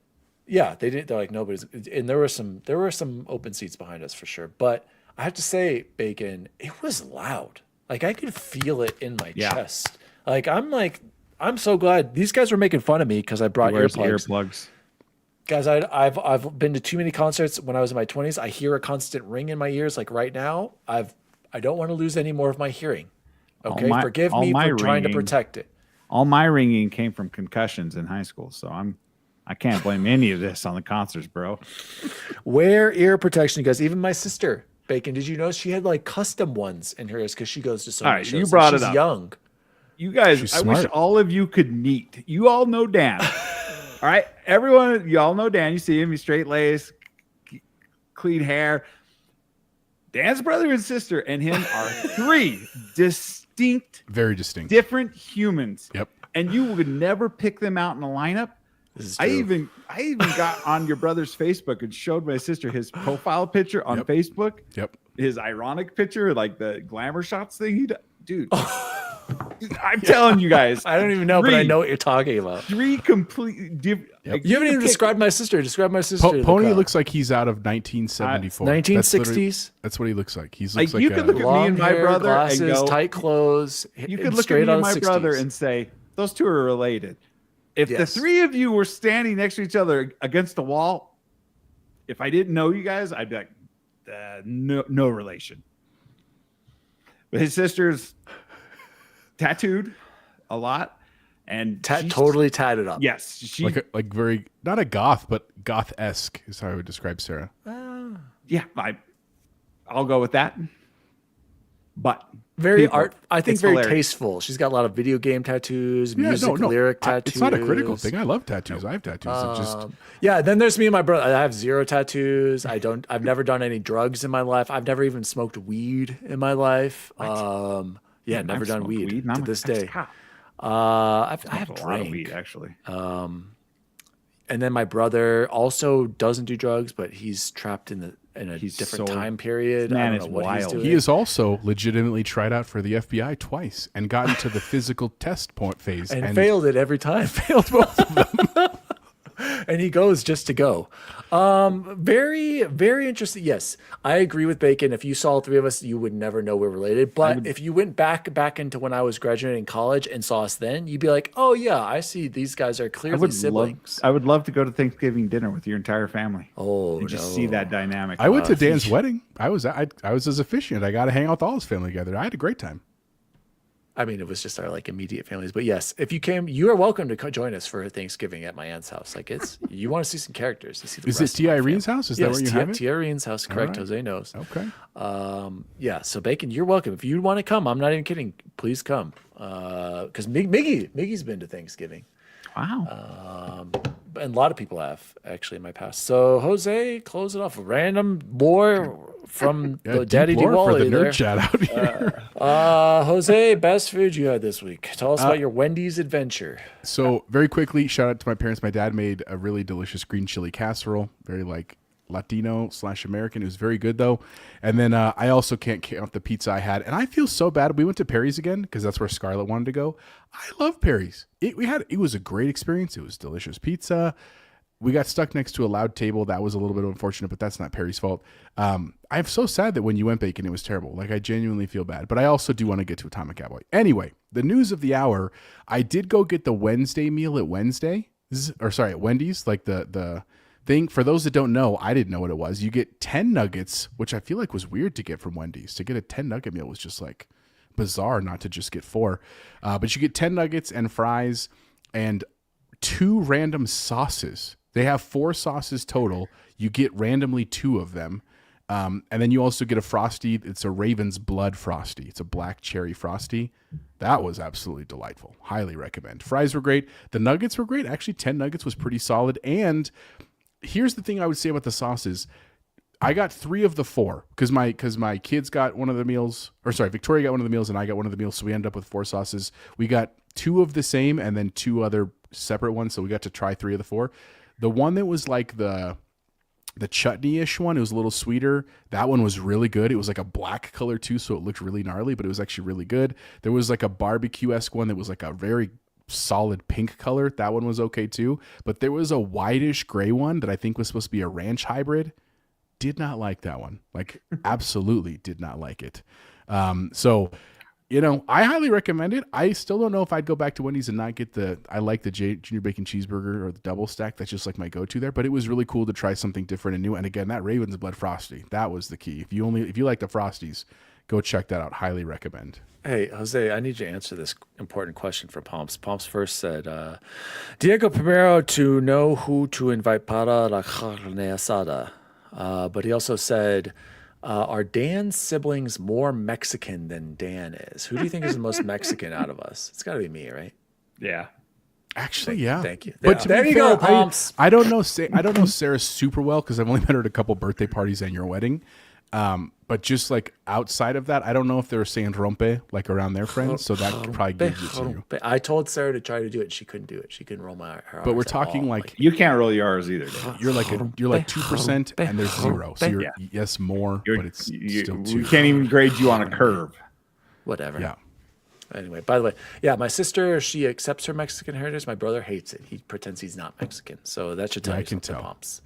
Yeah, they didn't. They're like nobody's, and there were some open seats behind us for sure. But I have to say, Bacon, it was loud. Like I could feel it in my chest. I'm so glad these guys were making fun of me because I brought earplugs. Guys, I've been to too many concerts when I was in my 20s. I hear a constant ring in my ears. Like right now, I don't want to lose any more of my hearing. Okay, forgive me for trying to protect it. All my ringing came from concussions in high school, so I can't blame any of this on the concerts, bro. Wear ear protection, you guys. Even my sister, Bacon, did you notice she had like custom ones in her ears because she goes to so many shows. You brought it up. She's young. You guys, I wish all of you could meet. You all know Dan. All right? Everyone, you all know Dan. You see him. He's straight laced, clean hair. Dan's brother and sister and him are 3 distinct, very distinct, different humans. Yep. And you would never pick them out in a lineup This is I true. even got on your brother's Facebook and showed my sister his profile picture on Facebook. Yep. His ironic picture, like the glamour shots thing he does. Dude, I'm telling you guys. I don't even know, but I know what you're talking about. 3 completely different. Yep. You haven't even described my sister. Describe my sister. to the Pony crowd. looks like he's out of 1974. 1960s. That's what he looks like. He Like, looks like you could look at me Long and my hair, brother glasses, and go, tight clothes. you could look at me and my brother and say, those two are related. If the Yes. 3 of you were standing next to each other against the wall, if I didn't know you guys, I'd be like, no relation. But his sister's tattooed a lot, and she's totally tatted up. Yes, she. like very not a goth, but goth-esque is how I would describe Sarah. Yeah, I'll go with that. But Very people, art. I think it's very hilarious. tasteful. She's got a lot of video game tattoos, music, lyric tattoos. It's not a critical thing. I love tattoos. I have tattoos. It just Yeah, then there's me and my brother. I have 0 tattoos. I've never done any drugs in my life. I've never even smoked weed in my life. Yeah, never I've done smoked weed and I'm to a- this I'm a day. cop. I have a lot of drank. weed actually. And then my brother also doesn't do drugs, but he's trapped in a He's different so- time period. man I don't is know what he's wild. doing. he has also legitimately tried out for the FBI twice and gotten to the physical test point phase and failed it every time. failed both of them. And he goes just to go. Very, very interesting. Yes, I agree with Bacon. If you saw all 3 of us, you would never know we're related. But if you went back into when I was graduating college and saw us then, you'd be like, oh yeah, I see these guys are I clearly would siblings. I would love to go to Thanksgiving dinner with your entire family. Oh, and just no. see that dynamic. I went to Dan's wedding. I was his officiant. I got to hang out with all his family together. I had a great time. I mean, it was just our like immediate families. But yes, if you came, you are welcome to join us for Thanksgiving at my aunt's house. Like you want to see some characters. To see the Is it rest of T. my Irene's family. house? Is that where you have it? T. Irene's house. Correct. right. Jose knows. Okay. Yeah. So Bacon, you're welcome. If you want to come, I'm not even kidding. Please come. Because Miggy's been to Thanksgiving. Wow. And a lot of people have actually in my past. So Jose, close it off. Random boy from Yeah, the Daddy deep lore for the Diwali nerd there. chat out here. Jose, best food you had this week. Tell us about your Wendy's adventure. So very quickly, shout out to my parents. My dad made a really delicious green chili casserole. Very like Latino/American. It was very good though. And then I also can't count the pizza I had. And I feel so bad. We went to Perry's again because that's where Scarlett wanted to go. I love Perry's. It was a great experience. It was delicious pizza. We got stuck next to a loud table. That was a little bit unfortunate, but that's not Perry's fault. I'm so sad that when you went Bacon, it was terrible. Like I genuinely feel bad, but I also do want to get to Atomic Cowboy. Anyway, the news of the hour. I did go get the Wednesday meal at at Wendy's, like the thing. For those that don't know, I didn't know what it was. You get 10 nuggets, which I feel like was weird to get from Wendy's. To get a 10 nugget meal was just like bizarre, not to just get 4. But you get 10 nuggets and fries and 2 random sauces. They have 4 sauces total. You get randomly 2 of them. And then you also get a Frosty. It's a Raven's Blood Frosty. It's a black cherry Frosty. That was absolutely delightful. Highly recommend. Fries were great. The nuggets were great. Actually, 10 nuggets was pretty solid. And here's the thing I would say about the sauces. I got 3 of the 4 because my kids got one of the meals, or sorry, Victoria got one of the meals and I got one of the meals. So we ended up with 4 sauces. We got 2 of the same and then 2 other separate ones. So we got to try 3 of the 4. The one that was like the chutney-ish one, it was a little sweeter. That one was really good. It was like a black color too, so it looked really gnarly, but it was actually really good. There was like a barbecue-esque one that was like a very solid pink color. That one was okay too. But there was a whitish gray one that I think was supposed to be a ranch hybrid. Did not like that one. Like absolutely did not like it. So I highly recommend it. I still don't know if I'd go back to Wendy's and not get I like the Junior Bacon Cheeseburger or the double stack. That's just like my go-to there, but it was really cool to try something different and new. And again, that Raven's Blood Frosty, that was the key. If you like the Frosties, go check that out. Highly recommend. Hey, Jose, I need you to answer this important question for Pomps. Pomps first said, Diego Primero to know who to invite para la carne asada. But he also said, are Dan's siblings more Mexican than Dan is? Who do you think is the most Mexican out of us? It's got to be me, right? Yeah. Actually, yeah. Thank you. But to There be you fair, go, Pomps. I don't know Sarah super well because I've only met her at a couple birthday parties and your wedding. But just like outside of that, I don't know if they were saying rompe like around their friends, so that probably gives it to you. I told Sarah to try to do it. She couldn't do it. She couldn't roll her But we're R's at talking all. like You can't roll your R's either, Dave. you're like 2% and there's 0. So you're yes more, but it's still 2. We can't even grade you on a curve. Whatever. Yeah. Anyway, by the way, yeah, my sister, she accepts her Mexican heritage. My brother hates it. He pretends he's not Mexican. So that should tell Yeah, I you can something, tell. Pops.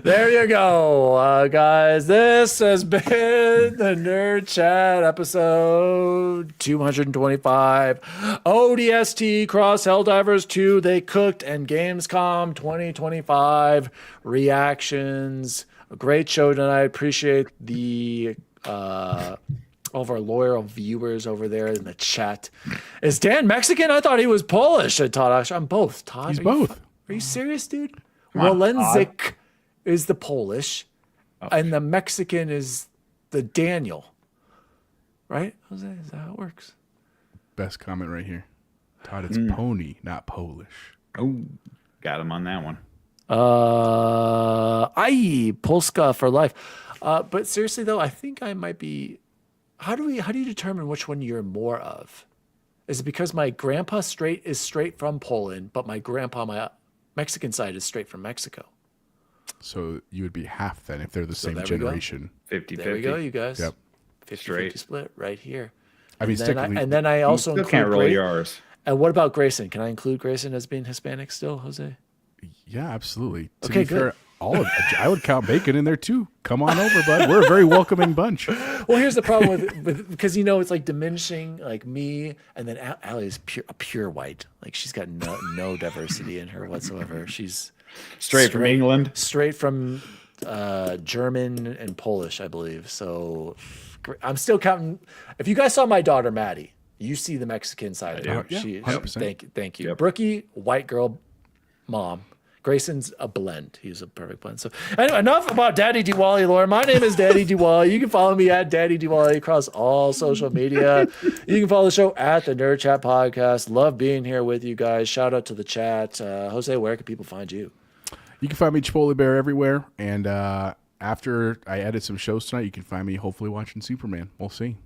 There you go, guys. This has been the Nerd Chat episode 225. ODST Cross Helldivers 2, They Cooked, and Gamescom 2025 reactions. A great show tonight. Appreciate the all of our loyal viewers over there in the chat. Is Dan Mexican? I thought he was Polish. Todd, I'm both. Todd, He's both. Are you serious, dude? Come on, Wolenzik is the Polish, and the Mexican is the Daniel. Right, Jose? Is that how it works? Best comment right here. Todd, it's pony, not Polish. Oh, got him on that one. Polska for life. But seriously though, I think I might be. How do you determine which one you're more of? Is it because my grandpa is straight from Poland, but my grandpa, my Mexican side, is straight from Mexico? So you would be half then if they're the same there we go. generation. 50-50. There we go, you guys. Yep. 50-50 split right here. I mean, And then I also Still include can't roll your R's. And what about Grayson? Can I include Grayson as being Hispanic still, Jose? yeah, absolutely. To Okay, be fair, I would count Bacon in there too. Come on over, bud. We're a very welcoming bunch. Well, here's the problem with because it's like diminishing like me, and then Allie is pure white. Like she's got no diversity in her whatsoever. She's Straight from England. straight from German and Polish, I believe. So I'm still counting. If you guys saw my daughter Maddie, you see the Mexican side of her. Yeah, She, 100%. thank you. Yep. Brookie, white girl, mom. Grayson's a blend. He's a perfect blend. So anyway, enough about Daddy Diwali, Laura. My name is Daddy Diwali. You can follow me at Daddy Diwali across all social media. You can follow the show at the Nerd Chat Podcast. Love being here with you guys. Shout out to the chat. Jose, where can people find you? You can find me Chipotle Bear everywhere. And after I edit some shows tonight, you can find me hopefully watching Superman. We'll see.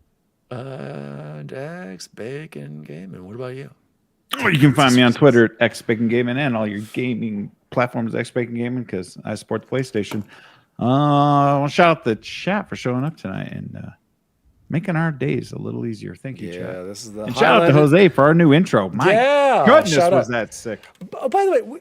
X Bacon Gaming. What about you? Or you can find me on Twitter at XBaconGaming and all your gaming platforms XBacon Gaming because I support the PlayStation. I want to shout out the chat for showing up tonight and making our days a little easier. Thank you, chat. This is the And shout out to Jose for our new intro. My goodness, shout was out. that sick. Oh, by the way,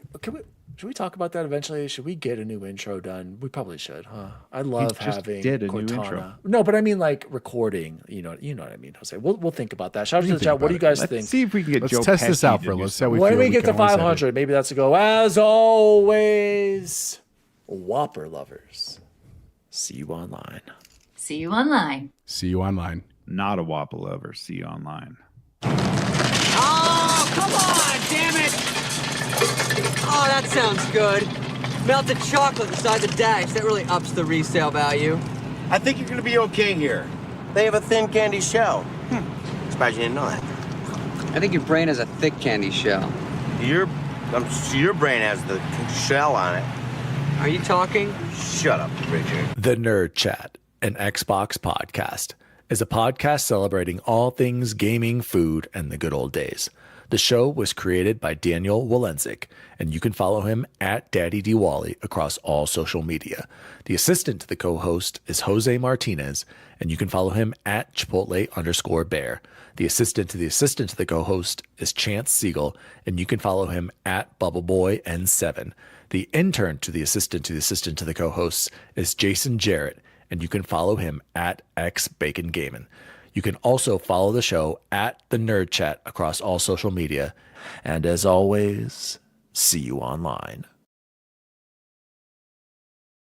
should we talk about that eventually? Should we get a new intro done? We probably should, huh? I love just having did a new Cortana. intro. No, but I mean like recording. You know what I mean, Jose. We'll think about that. Shout out to the think chat. What do you about guys Let's think? see if we can get Let's Joe test this Pesci out to for do let's see how we When feel. we get to can always edit. 500, maybe that's a go. As always, Whopper lovers. See you online. See you online. See you online. Not a Wappa lover. See you online. Oh, come on, damn it! Oh, that sounds good. Melted chocolate inside the dash. That really ups the resale value. I think you're gonna be okay here. They have a thin candy shell. Surprised you didn't know that. I think your brain has a thick candy shell. Your brain has the shell on it. Are you talking? Shut up, Richard. The Nerd Chat, an Xbox podcast, is a podcast celebrating all things gaming, food, and the good old days. The show was created by Daniel Wolenzik, and you can follow him at Daddy Diwali across all social media. The assistant to the co-host is Jose Martinez, and you can follow him at Chipotle_Bear. The assistant to the co-host is Chance Siegel, and you can follow him at BubbleBoyN7. The intern to the assistant to the co-hosts is Jason Jarrett, and you can follow him at XBaconGaming. You can also follow the show at the Nerd Chat across all social media. And as always, see you online.